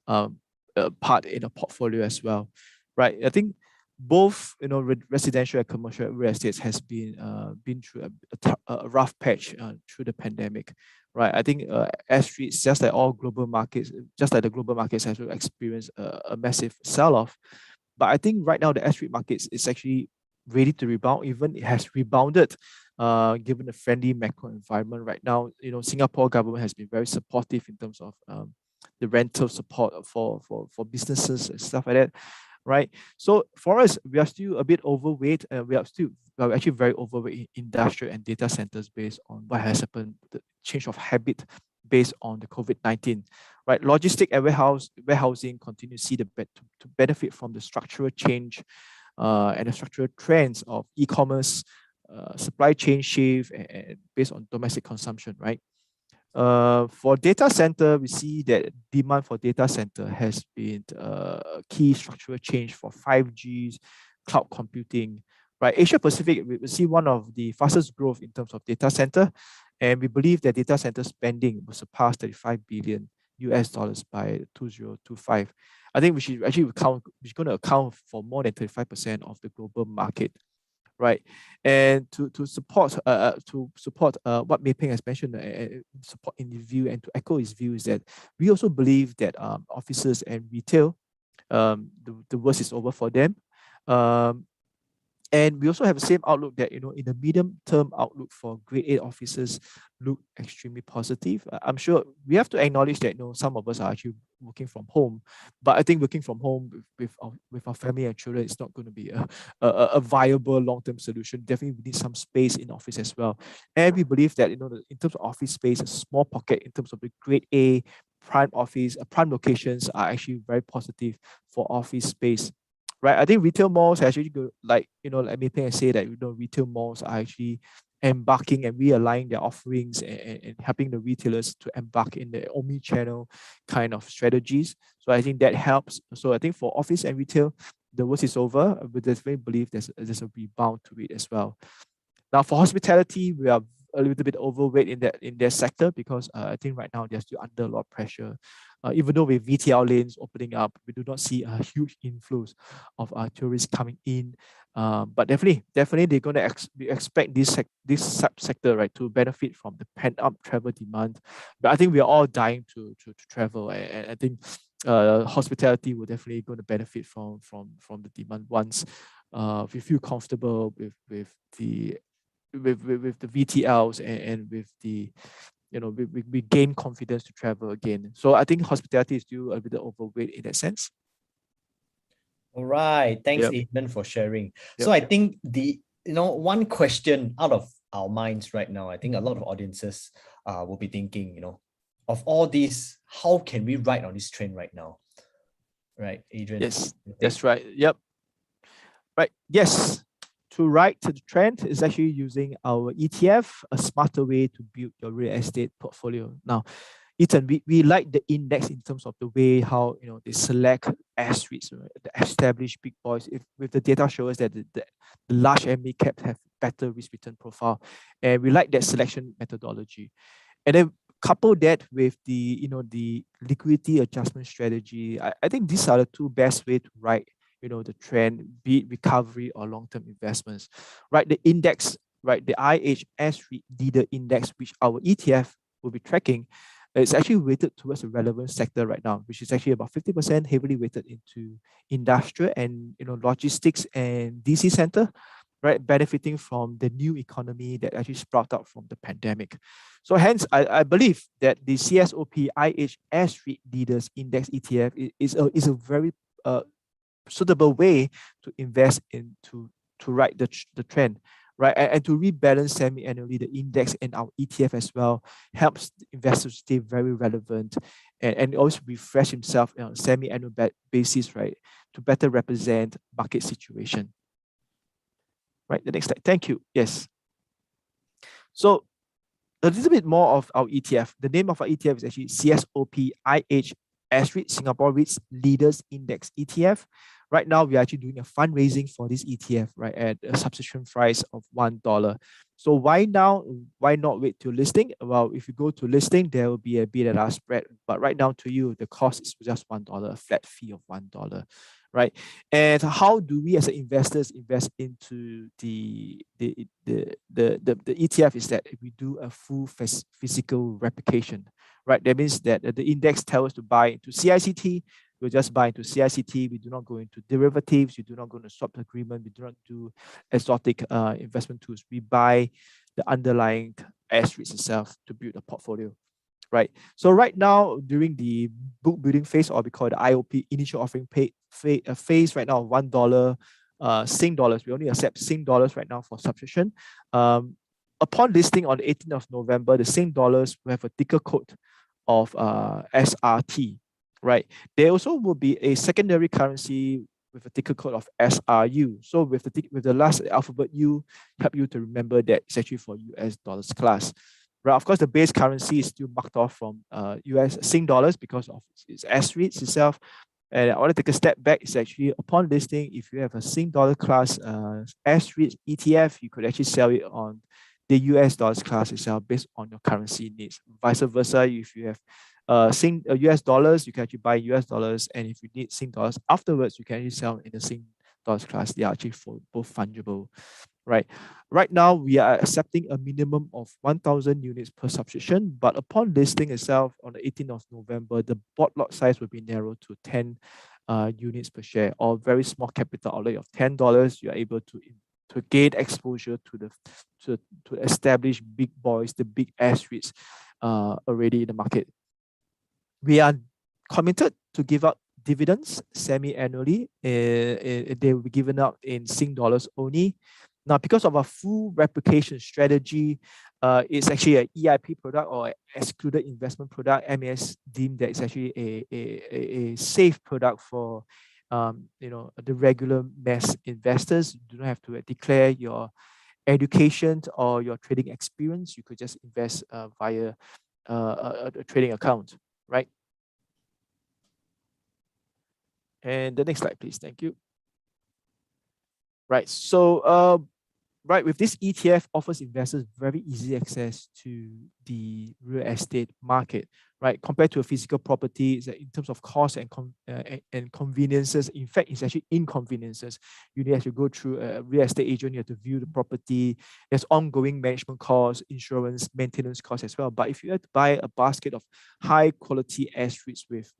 part in a portfolio as well, right? I think both residential and commercial real estate has been through a rough patch through the pandemic, right? I think S-REITs, just like all global markets, just like the global markets, has experienced a massive sell-off. But I think right now the S-REIT markets is actually ready to rebound. Even it has rebounded, given the friendly macro environment right now. Singapore government has been very supportive in terms of the rental support for businesses and stuff like that. Right. So for us, we are still a bit overweight. We are actually very overweight in industrial and data centers based on what has happened, the change of habit based on the COVID-19. Right. Logistic and warehousing continue to see to benefit from the structural change and the structural trends of e-commerce, supply chain shift, and based on domestic consumption. Right. For data center, we see that demand for data center has been a key structural change for 5G, cloud computing, right? Asia Pacific, we see one of the fastest growth in terms of data center, and we believe that data center spending will surpass $35 billion by 2025. I think which is going to account for more than 35% of the global market. Right, and to support what Mei Peng has mentioned, support in his view, and to echo his view, is that we also believe that offices and retail, the worst is over for them. And we also have the same outlook that, in the medium term outlook for grade A offices look extremely positive. I'm sure we have to acknowledge that, some of us are actually working from home, but I think working from home with our family and children is not going to be a viable long-term solution. Definitely we need some space in office as well. And we believe that, in terms of office space, a small pocket in terms of the grade A prime office, prime locations are actually very positive for office space. Right, I think retail malls actually go, like Mei Peng say that retail malls are actually embarking and realigning their offerings and helping the retailers to embark in the omni-channel kind of strategies. So I think that helps. So I think for office and retail, the worst is over, but there's very believe there's a rebound to it as well. Now for hospitality, we are a little bit overweight in their sector because I think right now they're still under a lot of pressure. Even though with VTL lanes opening up, we do not see a huge inflows of tourists coming in. But definitely they're going to expect this subsector, right, to benefit from the pent up travel demand. But I think we are all dying to travel, and I think hospitality will definitely going to benefit from the demand once we feel comfortable with the VTLs and with the we gain confidence to travel again. So I think hospitality is still a bit overweight in that sense. All right. Thanks, Yep. Adrian, for sharing. Yep. So I think one question out of our minds right now, I think a lot of audiences will be thinking, of all these, how can we ride on this trend right now? Right, Adrian? Yes, that's right. Yep. Right. Yes. To ride to the trend is actually using our ETF, a smarter way to build your real estate portfolio. Now, Ethan, we like the index in terms of the way how they select S-REITs, right? The established big boys. With the data shows that the large and mid caps have better risk return profile, and we like that selection methodology. And then couple that with the the liquidity adjustment strategy. I think these are the two best way to ride the trend, be it recovery or long-term investments. Right, the index, right, the IHS REIT Leader Index, which our ETF will be tracking, it's actually weighted towards a relevant sector right now, which is actually about 50% heavily weighted into industrial and logistics and DC center, right, benefiting from the new economy that actually sprout out from the pandemic. So hence, I believe that the CSOP IHS REIT Leaders Index ETF is a very suitable way to invest into to ride the trend, right? And to rebalance semi-annually the index and our ETF as well helps investors stay very relevant and also refresh himself on a semi-annual basis, right, to better represent market situation. Right, the next slide. Thank you. Yes. So a little bit more of our ETF. The name of our ETF is actually CSOP IHS REIT Singapore REITs Leaders Index ETF. Right now, we are actually doing a fundraising for this ETF, right, at a subscription price of $1. So why now? Why not wait till listing? Well, if you go to listing, there will be a bid-ask spread. But right now, to you, the cost is just $1, a flat fee of $1, right? And how do we, as investors, invest into the ETF? Is that we do a full physical replication, right? That means that the index tells us to buy into CICT. We'll just buy into CICT. We do not go into derivatives. We do not go into swap agreement. We do not do exotic investment tools. We buy the underlying S-REITs itself to build a portfolio, right? So right now, during the book building phase, or we call it the IOP, initial offering phase right now, $1 Sing dollars. We only accept Sing dollars right now for subscription. Upon listing on the 18th of November, the Sing dollars will have a ticker code of SRT. Right. There also will be a secondary currency with a ticker code of SRU. So with the last alphabet U, help you to remember that it's actually for US dollars class. Right. Of course, the base currency is still marked off from US Sing dollars because of its S-REITs itself. And I want to take a step back. It's actually upon listing, if you have a Sing dollar class S-REIT ETF, you could actually sell it on the US dollars class itself based on your currency needs. Vice versa, if you have US dollars, you can actually buy US dollars, and if you need Sing dollars afterwards, you can actually sell in the Sing dollars class. They are actually both fungible, right? Right now, we are accepting a minimum of 1,000 units per subscription, but upon listing itself on the 18th of November, the board lot size will be narrowed to 10 units per share, or very small capital outlay of $10. You are able to gain exposure to establish big boys, the big S-REITs already in the market. We are committed to give out dividends semi-annually. They will be given out in Sing dollars only. Now, because of our full replication strategy, it's actually an EIP product or excluded investment product. MAS deemed that it's actually a safe product for the regular mass investors. You do not have to declare your education or your trading experience, you could just invest via a trading account, right? And the next slide, please. Thank you. Right. So, right, with this ETF offers investors very easy access to the real estate market, right? Compared to a physical property, in terms of cost and conveniences. In fact, it's actually inconveniences. You need to go through a real estate agent. You have to view the property. There's ongoing management costs, insurance, maintenance costs as well. But if you had to buy a basket of high quality S-REITs with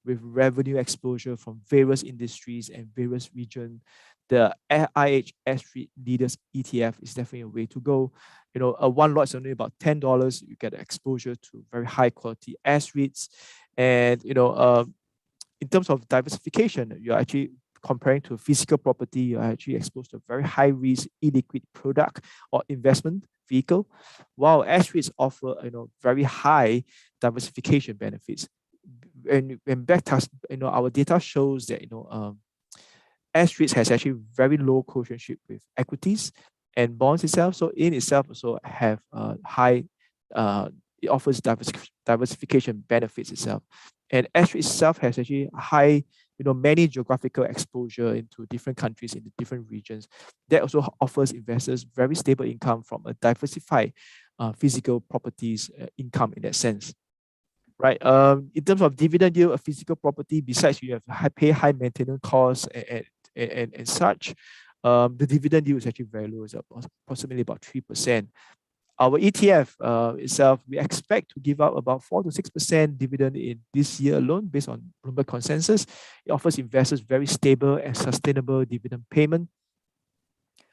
with revenue exposure from various industries and various regions, the IH S-REIT Leaders ETF is definitely a way to go. One lot is only about $10. You get exposure to very high quality S-REITs. And, in terms of diversification, you're actually comparing to a physical property, you're actually exposed to a very high risk, illiquid product or investment vehicle, while S-REITs offer, very high diversification benefits. And backtest, our data shows that, S-REITs has actually very low correlation with equities and bonds itself. So in itself also have high, it offers diversification benefits itself. And S-REIT itself has actually high, many geographical exposure into different countries in the different regions. That also offers investors very stable income from a diversified physical properties income in that sense. Right. In terms of dividend yield, a physical property, besides you have to pay high maintenance costs and such, the dividend yield is actually very low. It's approximately about 3%. Our ETF itself, we expect to give out about 4 to 6% dividend in this year alone, based on Bloomberg consensus. It offers investors very stable and sustainable dividend payment.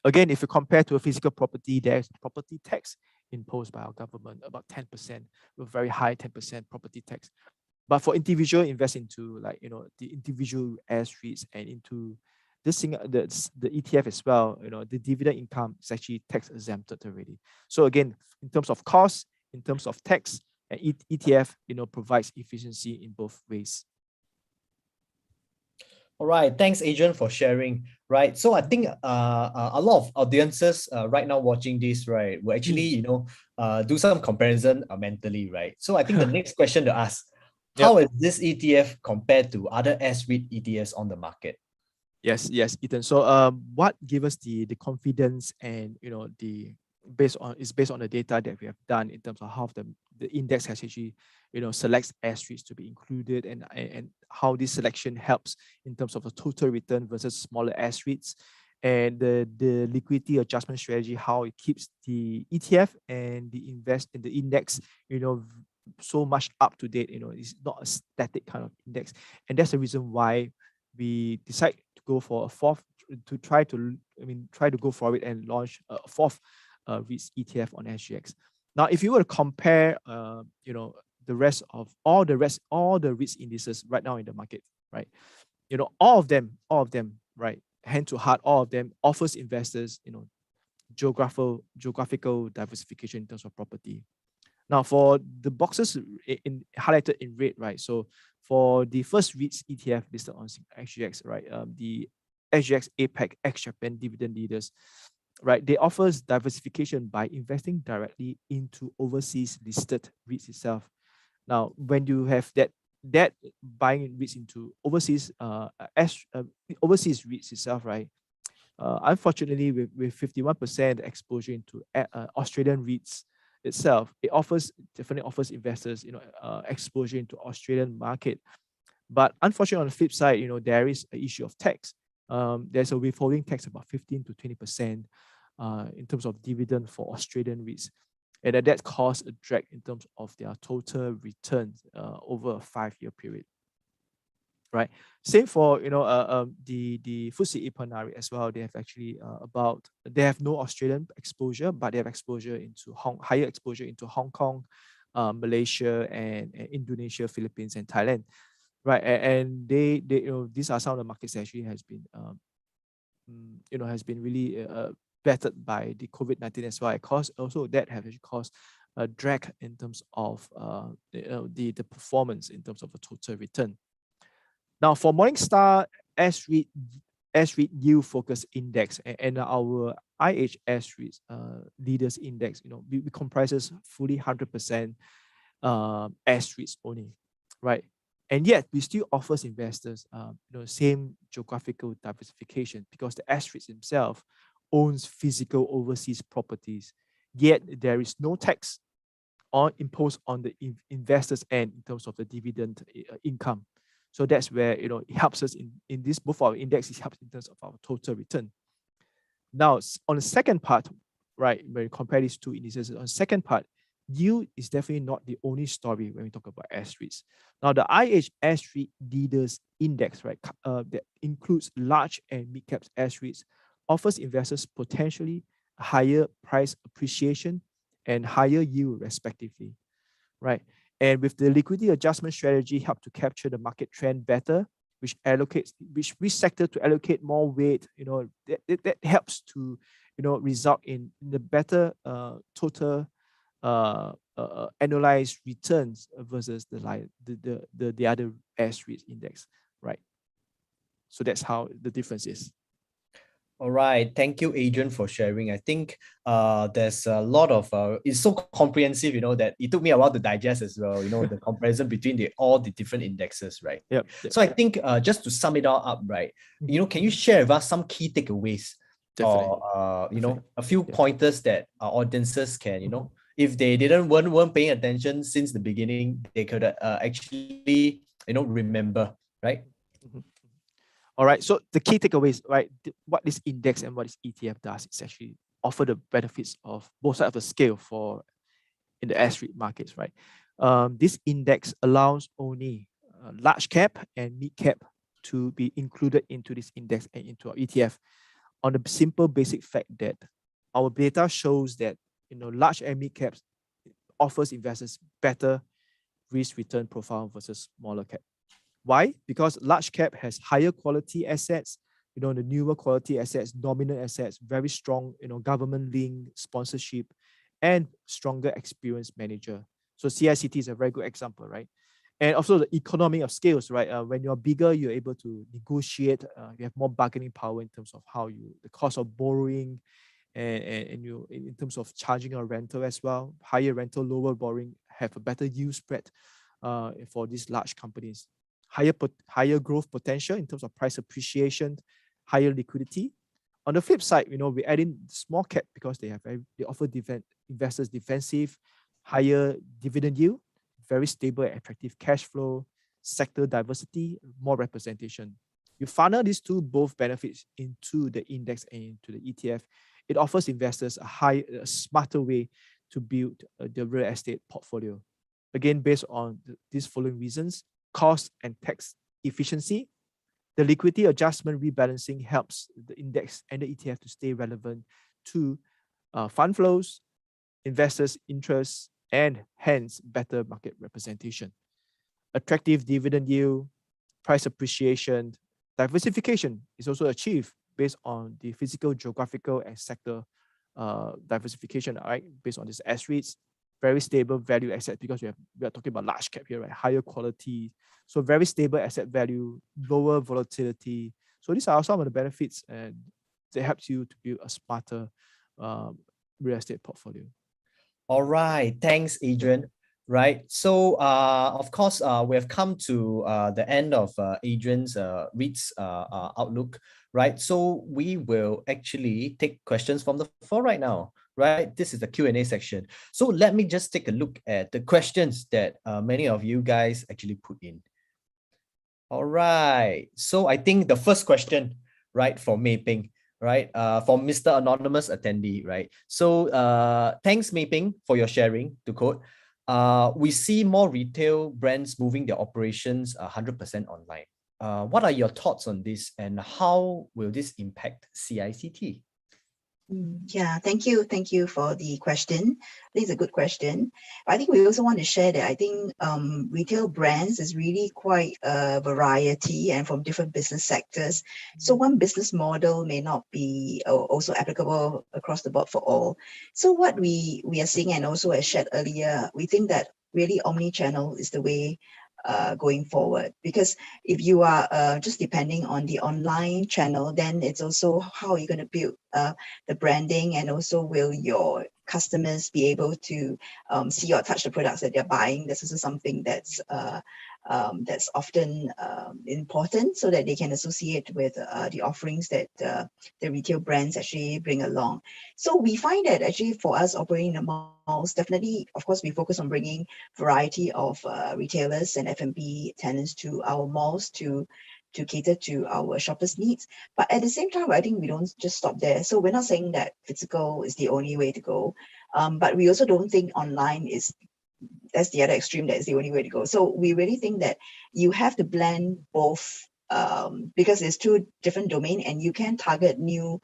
Again, if you compare to a physical property, there's property tax imposed by our government, about 10%, with very high 10% property tax. But for individual invest into the individual S-REITs and into this thing, the ETF as well, the dividend income is actually tax exempted already. So again, in terms of cost, in terms of tax, and ETF, provides efficiency in both ways. All right, thanks, Adrian, for sharing. Right, so I think a lot of audiences right now watching this, right, will actually do some comparison mentally, right? So I think the next question to ask: how is this ETF compared to other S-REIT ETFs on the market? Yes, Ethan. So what gives us the confidence and based on the data that we have done in terms of how the index has actually selects S-REITs to be included, and how this selection helps in terms of a total return versus smaller S-REITs, and the liquidity adjustment strategy, how it keeps the ETF and the index so much up to date. It's not a static kind of index, and that's the reason why we decide to go for a fourth, try to go for it and launch a fourth REITs ETF on SGX. Now, if you were to compare, the rest of all the REITs indices right now in the market, right? All of them, right, hand to heart, all of them offers investors, geographical diversification in terms of property. Now, for the boxes highlighted in red, right? So for the first REITs ETF listed on SGX, right? The SGX APAC ex-Japan Dividend Leaders, right? They offers diversification by investing directly into overseas listed REITs itself. Now, when you have that buying REITs into overseas overseas REITs itself, right? Unfortunately, with 51% exposure into Australian REITs itself, it definitely offers investors exposure into Australian market. But unfortunately, on the flip side, there is an issue of tax. There's a withholding tax about 15 to 20% in terms of dividend for Australian REITs, and that caused a drag in terms of their total returns over a 5-year period. Right. Same for the FTSE Ipanari as well. They have actually they have no Australian exposure, but they have exposure into higher exposure into Hong Kong, Malaysia, and Indonesia, Philippines, and Thailand. Right. And they these are some of the markets that actually has been really battered by the COVID-19 as well. Also that have actually caused a drag in terms of the performance in terms of a total return. Now, for Morningstar S-REIT Yield Focus Index and our S-REITs Leaders Index, we comprises fully 100% S-REITs only, right? And yet we still offers investors, same geographical diversification because the S-REITs themselves owns physical overseas properties. Yet there is no tax imposed on the investors' end in terms of the dividend income. So that's where it helps us in this both our indexes helps in terms of our total return. Now on the second part, right, when you compare these two indices, on the second part, yield is definitely not the only story when we talk about S-REITs. Now the S-REIT Leaders Index, right, that includes large and mid-cap S-REITs, offers investors potentially higher price appreciation and higher yield respectively, right? And with the liquidity adjustment strategy help to capture the market trend better, which sector to allocate more weight, that helps to, result in the better total annualized returns versus the other S-REIT index, right? So that's how the difference is. All right. Thank you, Adrian, for sharing. I think there's a lot of, it's so comprehensive, that it took me a while to digest as well, the comparison between all the different indexes, right? Yep. So I think just to sum it all up, right, can you share with us some key takeaways? Definitely. Or, a few pointers that our audiences can, if they weren't paying attention since the beginning, they could actually, remember, right? All right, so the key takeaways, right? What this index and what this ETF does is actually offer the benefits of both sides of the scale in the S-REIT markets, right? This index allows only large cap and mid cap to be included into this index and into our ETF on the simple basic fact that our data shows that large and mid caps offers investors better risk return profile versus smaller cap. Why? Because large cap has higher quality assets, the newer quality assets, dominant assets, very strong, government link, sponsorship, and stronger experienced manager. So CICT is a very good example, right? And also the economy of scales, right? When you're bigger, you're able to negotiate. You have more bargaining power in terms of the cost of borrowing, and you in terms of charging a rental as well. Higher rental, lower borrowing, have a better yield spread for these large companies. Higher growth potential in terms of price appreciation, higher liquidity. On the flip side, we add in small cap because they offer investors defensive, higher dividend yield, very stable and attractive cash flow, sector diversity, more representation. You funnel these two both benefits into the index and into the ETF. It offers investors a smarter way to build the real estate portfolio. Again, based on these following reasons: cost and tax efficiency. The liquidity adjustment rebalancing helps the index and the ETF to stay relevant to fund flows, investors' interests, and hence better market representation. Attractive dividend yield, price appreciation, diversification is also achieved based on the physical, geographical, and sector diversification, right? Based on this S-REITs, very stable value asset because we are talking about large cap here, right? Higher quality, so very stable asset value, lower volatility. So these are some of the benefits, and they help you to build a smarter real estate portfolio. All right, thanks, Adrian. Right, so of course, we have come to the end of Adrian's REITs outlook, right? So we will actually take questions from the floor right now, right? This is the Q&A section. So let me just take a look at the questions that many of you guys actually put in. All right, so I think the first question, right, for Mei Peng, right, from Mr. Anonymous Attendee, right? So thanks, Mei Peng, for your sharing, to quote. We see more retail brands moving their operations 100% online. What are your thoughts on this, and how will this impact CICT? Yeah, thank you. Thank you for the question. This is a good question. I think we also want to share that I think retail brands is really quite a variety and from different business sectors. So one business model may not be also applicable across the board for all. So what we are seeing, and also as shared earlier, we think that really omni-channel is the way going forward. Because if you are just depending on the online channel, then it's also how are you going to build the branding, and also will your customers be able to see or touch the products that they're buying. This is something that's often important, so that they can associate with the offerings that the retail brands actually bring along. So we find that actually for us operating the malls, definitely, of course, we focus on bringing variety of retailers and F&B tenants to our malls to cater to our shoppers' needs. But at the same time, I think we don't just stop there. So we're not saying that physical is the only way to go, but we also don't think online that's the other extreme, that is the only way to go. So we really think that you have to blend both, because it's two different domains, and you can target new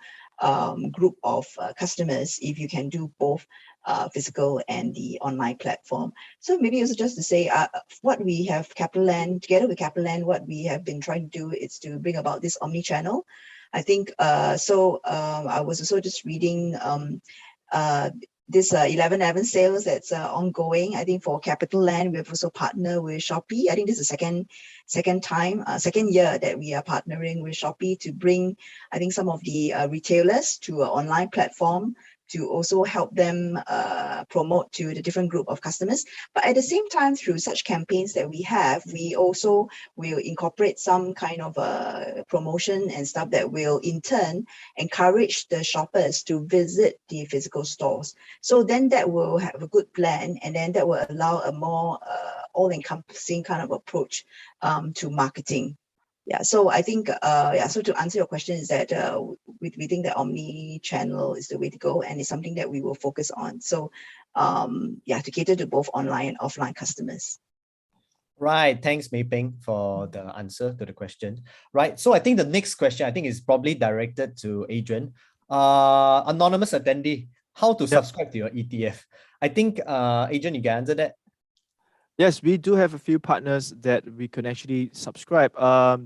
group of customers if you can do both physical and the online platform. So maybe also just to say what we have CapitaLand, together with CapitaLand, what we have been trying to do is to bring about this omni-channel. I think I was also just reading this 11/11 sales that's ongoing. I think for CapitaLand, we've also partnered with Shopee. I think this is the second year that we are partnering with Shopee to bring, I think, some of the retailers to an online platform to also help them promote to the different group of customers. But at the same time, through such campaigns that we have, we also will incorporate some kind of promotion and stuff that will in turn encourage the shoppers to visit the physical stores. So then that will have a good plan, and then that will allow a more all-encompassing kind of approach to marketing. Yeah, so I think, so to answer your question is that we think that omni-channel is the way to go, and it's something that we will focus on. So to cater to both online and offline customers. Right. Thanks, Mei Peng, for the answer to the question. Right. So I think the next question, I think, is probably directed to Adrian. Anonymous attendee, how to subscribe to your ETF? I think, Adrian, you can answer that. Yes, we do have a few partners that we can actually subscribe.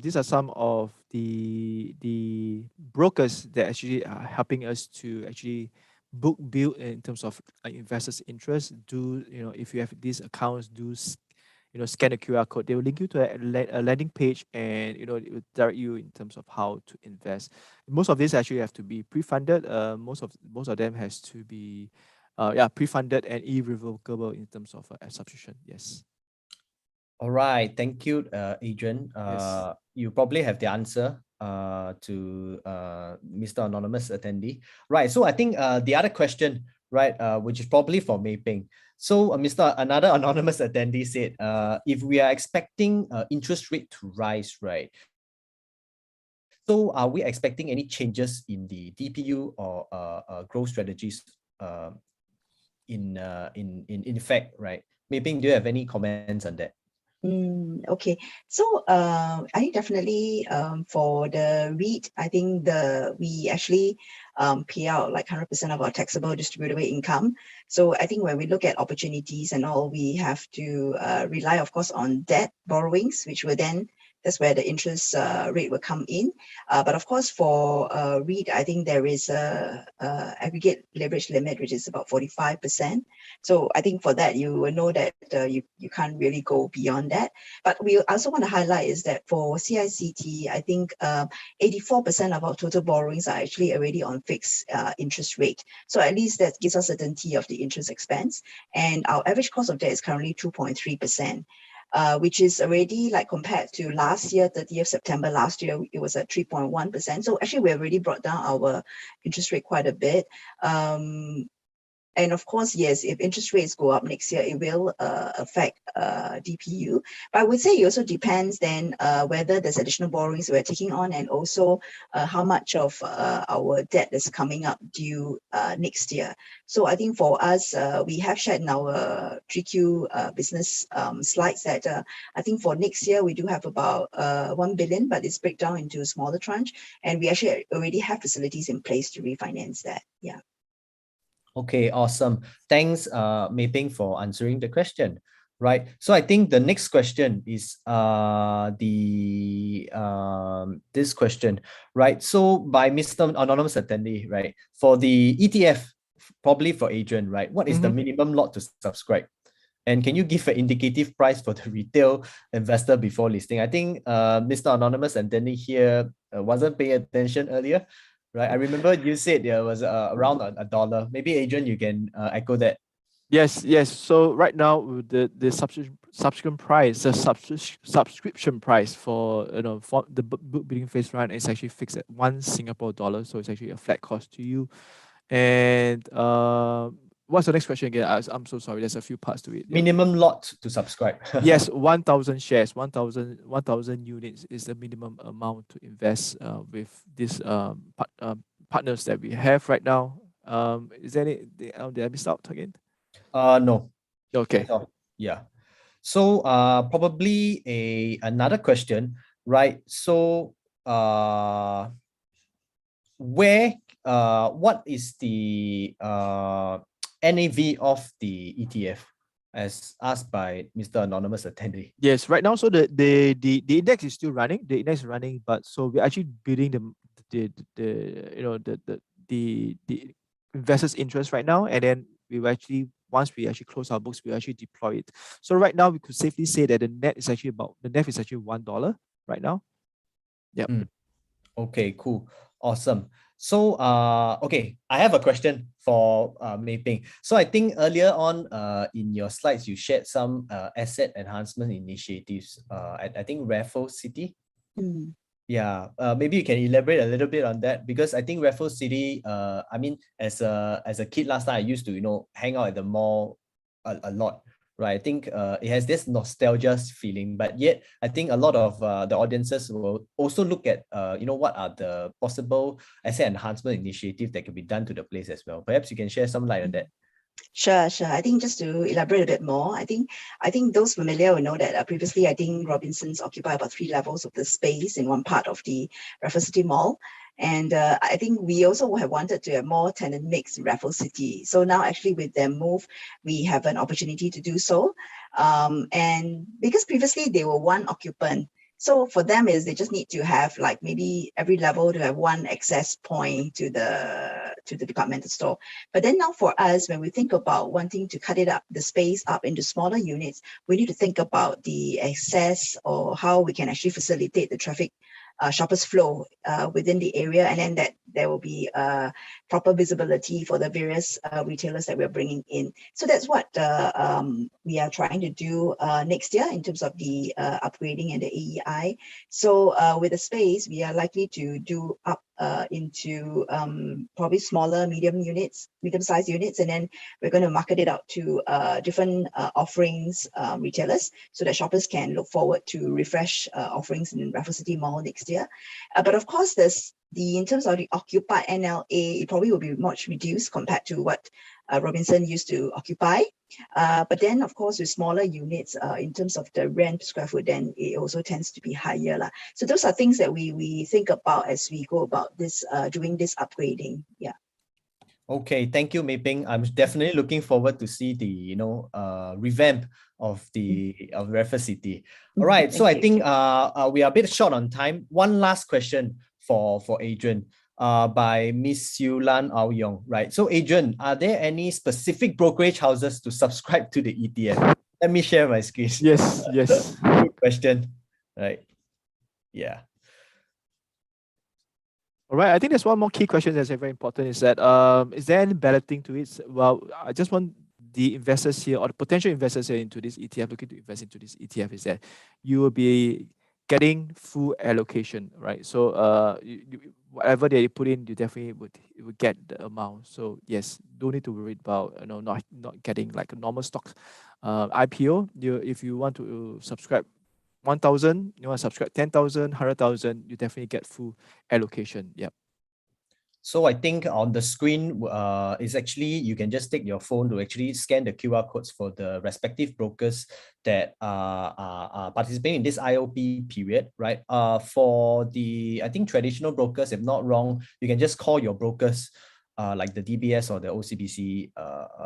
These are some of the brokers that actually are helping us to actually book build in terms of investors' interest. If you have these accounts, scan the QR code. They will link you to a landing page, and it will direct you in terms of how to invest. Most of these actually have to be pre-funded. Most of them has to be pre-funded and irrevocable in terms of a subscription. Yes. All right. Thank you, Adrian. Yes. You probably have the answer to Mr. Anonymous attendee. Right. So I think the other question, right, which is probably for Mei Peng. So another anonymous attendee said, if we are expecting interest rate to rise, right? So are we expecting any changes in the DPU or growth strategies in effect, right? Mei Peng, do you have any comments on that? Okay, so I think definitely for the REIT, I think we actually pay out like 100% of our taxable distributable income. So I think when we look at opportunities and all, we have to rely, of course, on debt borrowings, which will then, that's where the interest rate will come in. But of course, for REIT, I think there is a aggregate leverage limit, which is about 45%. So I think for that, you will know that you can't really go beyond that. But we also want to highlight is that for CICT, I think 84% of our total borrowings are actually already on fixed interest rate. So at least that gives us certainty of the interest expense. And our average cost of debt is currently 2.3%. Which is already, like, compared to last year, 30th September last year, it was at 3.1%. So actually, we already brought down our interest rate quite a bit. And of course, yes, if interest rates go up next year, it will affect DPU. But I would say it also depends then whether there's additional borrowings we're taking on, and also how much of our debt is coming up due next year. So I think for us, we have shared in our 3Q business slides that I think for next year, we do have about 1 billion, but it's breakdown into a smaller tranche. And we actually already have facilities in place to refinance that. Yeah. Okay, awesome. Thanks, Mei Peng, for answering the question. Right. So I think the next question is this question, right? So by Mr. Anonymous attendee, right? For the ETF, probably for Adrian, right? What is the minimum lot to subscribe? And can you give an indicative price for the retail investor before listing? I think Mr. Anonymous and Danny here wasn't paying attention earlier, right? I remember you said there was around $1. Maybe Adrian, you can echo that. Yes, yes. So right now, the subscription price, the subscription price for for the book building phase run is actually fixed at $1 Singapore. So it's actually a flat cost to you. And what's the next question again? I'm so sorry. There's a few parts to it. Yeah. Minimum lot to subscribe. Yes, 1,000 shares, 1,000 units is the minimum amount to invest with these partners that we have right now. Is there any? Did I miss out again? No. Okay. Yeah. So probably another question, right? So what is the NAV of the ETF as asked by Mr. Anonymous attendee? Yes, right now, so the index is still running. The index is running, but so we're actually building the investors' interest right now, and then once we actually close our books, we actually deploy it. So right now, we could safely say that the NAV is actually $1 right now. Yep. Okay, cool. Awesome. So, okay, I have a question for Mei Peng. So I think earlier on in your slides, you shared some asset enhancement initiatives I think Raffles City. Yeah, maybe you can elaborate a little bit on that, because I think Raffles City, I mean, as a kid last time, I used to, hang out at the mall a lot, right? I think it has this nostalgia feeling, but yet I think a lot of the audiences will also look at, what are the possible asset enhancement initiatives that can be done to the place as well. Perhaps you can share some light on that. Sure. I think just to elaborate a bit more, I think those familiar will know that previously, I think Robinsons occupy about 3 levels of the space in one part of the Raffles City Mall. And I think we also have wanted to have more tenant mix in Raffles City. So now actually with their move, we have an opportunity to do so. And because previously they were one occupant, so for them they just need to have like maybe every level to have one access point to the departmental store. But then now for us, when we think about wanting to cut the space up into smaller units, we need to think about the access or how we can actually facilitate the traffic shoppers flow within the area, and then that there will be proper visibility for the various retailers that we're bringing in. So that's what we are trying to do next year in terms of the upgrading and the AEI. So with the space, we are likely to do up into probably smaller, medium-sized units, and then we're going to market it out to different offerings retailers, so that shoppers can look forward to refresh offerings in Raffles City Mall next year. But of course, in terms of the occupied NLA, it probably will be much reduced compared to what Robinson used to occupy. But then, of course, with smaller units, in terms of the rent per square foot, then it also tends to be higher. So those are things that we think about as we go about this, doing this upgrading. Yeah. Okay, thank you, Mei Peng. I'm definitely looking forward to see the revamp of Raffles City. All right, so I think we are a bit short on time. One last question for Adrian by Miss Yulan Aoyong, right? So Adrian, are there any specific brokerage houses to subscribe to the ETF? Let me share my screen. Yes. Good question, right? Yeah. All right, I think there's one more key question that's very important, is that is there any balloting to it? Well, I just want the investors here, or the potential investors here into this ETF, looking to invest into this ETF, is that you will be getting full allocation, right? So whatever that you put in, you definitely would get the amount. So yes, don't need to worry about not getting like a normal stock IPO. If you want to subscribe 1,000, you want to subscribe 10,000, 100,000, you definitely get full allocation. Yep. So I think on the screen is actually, you can just take your phone to actually scan the QR codes for the respective brokers that are participating in this IOP period, right? For the, I think, traditional brokers, if not wrong, you can just call your brokers like the DBS or the OCBC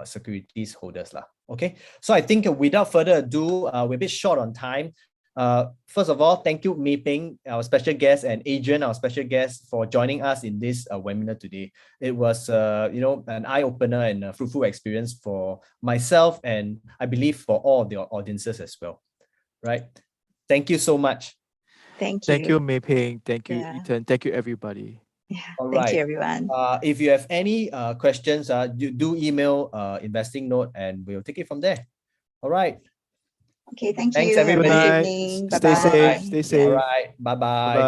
securities holders. Okay, so I think without further ado, we're a bit short on time. First of all, thank you, Mei Peng, our special guest, and Adrian, our special guest, for joining us in this webinar today. It was, an eye-opener and a fruitful experience for myself, and I believe for all of the audiences as well. Right? Thank you so much. Thank you. Thank you, Mei Peng. Thank you, Yeah. Ethan. Thank you, everybody. Yeah. All Thank right. you, everyone. If you have any questions, do email Investing Note, and we'll take it from there. All right. Okay, thank Thanks, you. Have a everybody. nice Good night. evening. Stay Bye-bye. safe. Stay Yeah. safe. All right. Bye-bye. Bye-bye.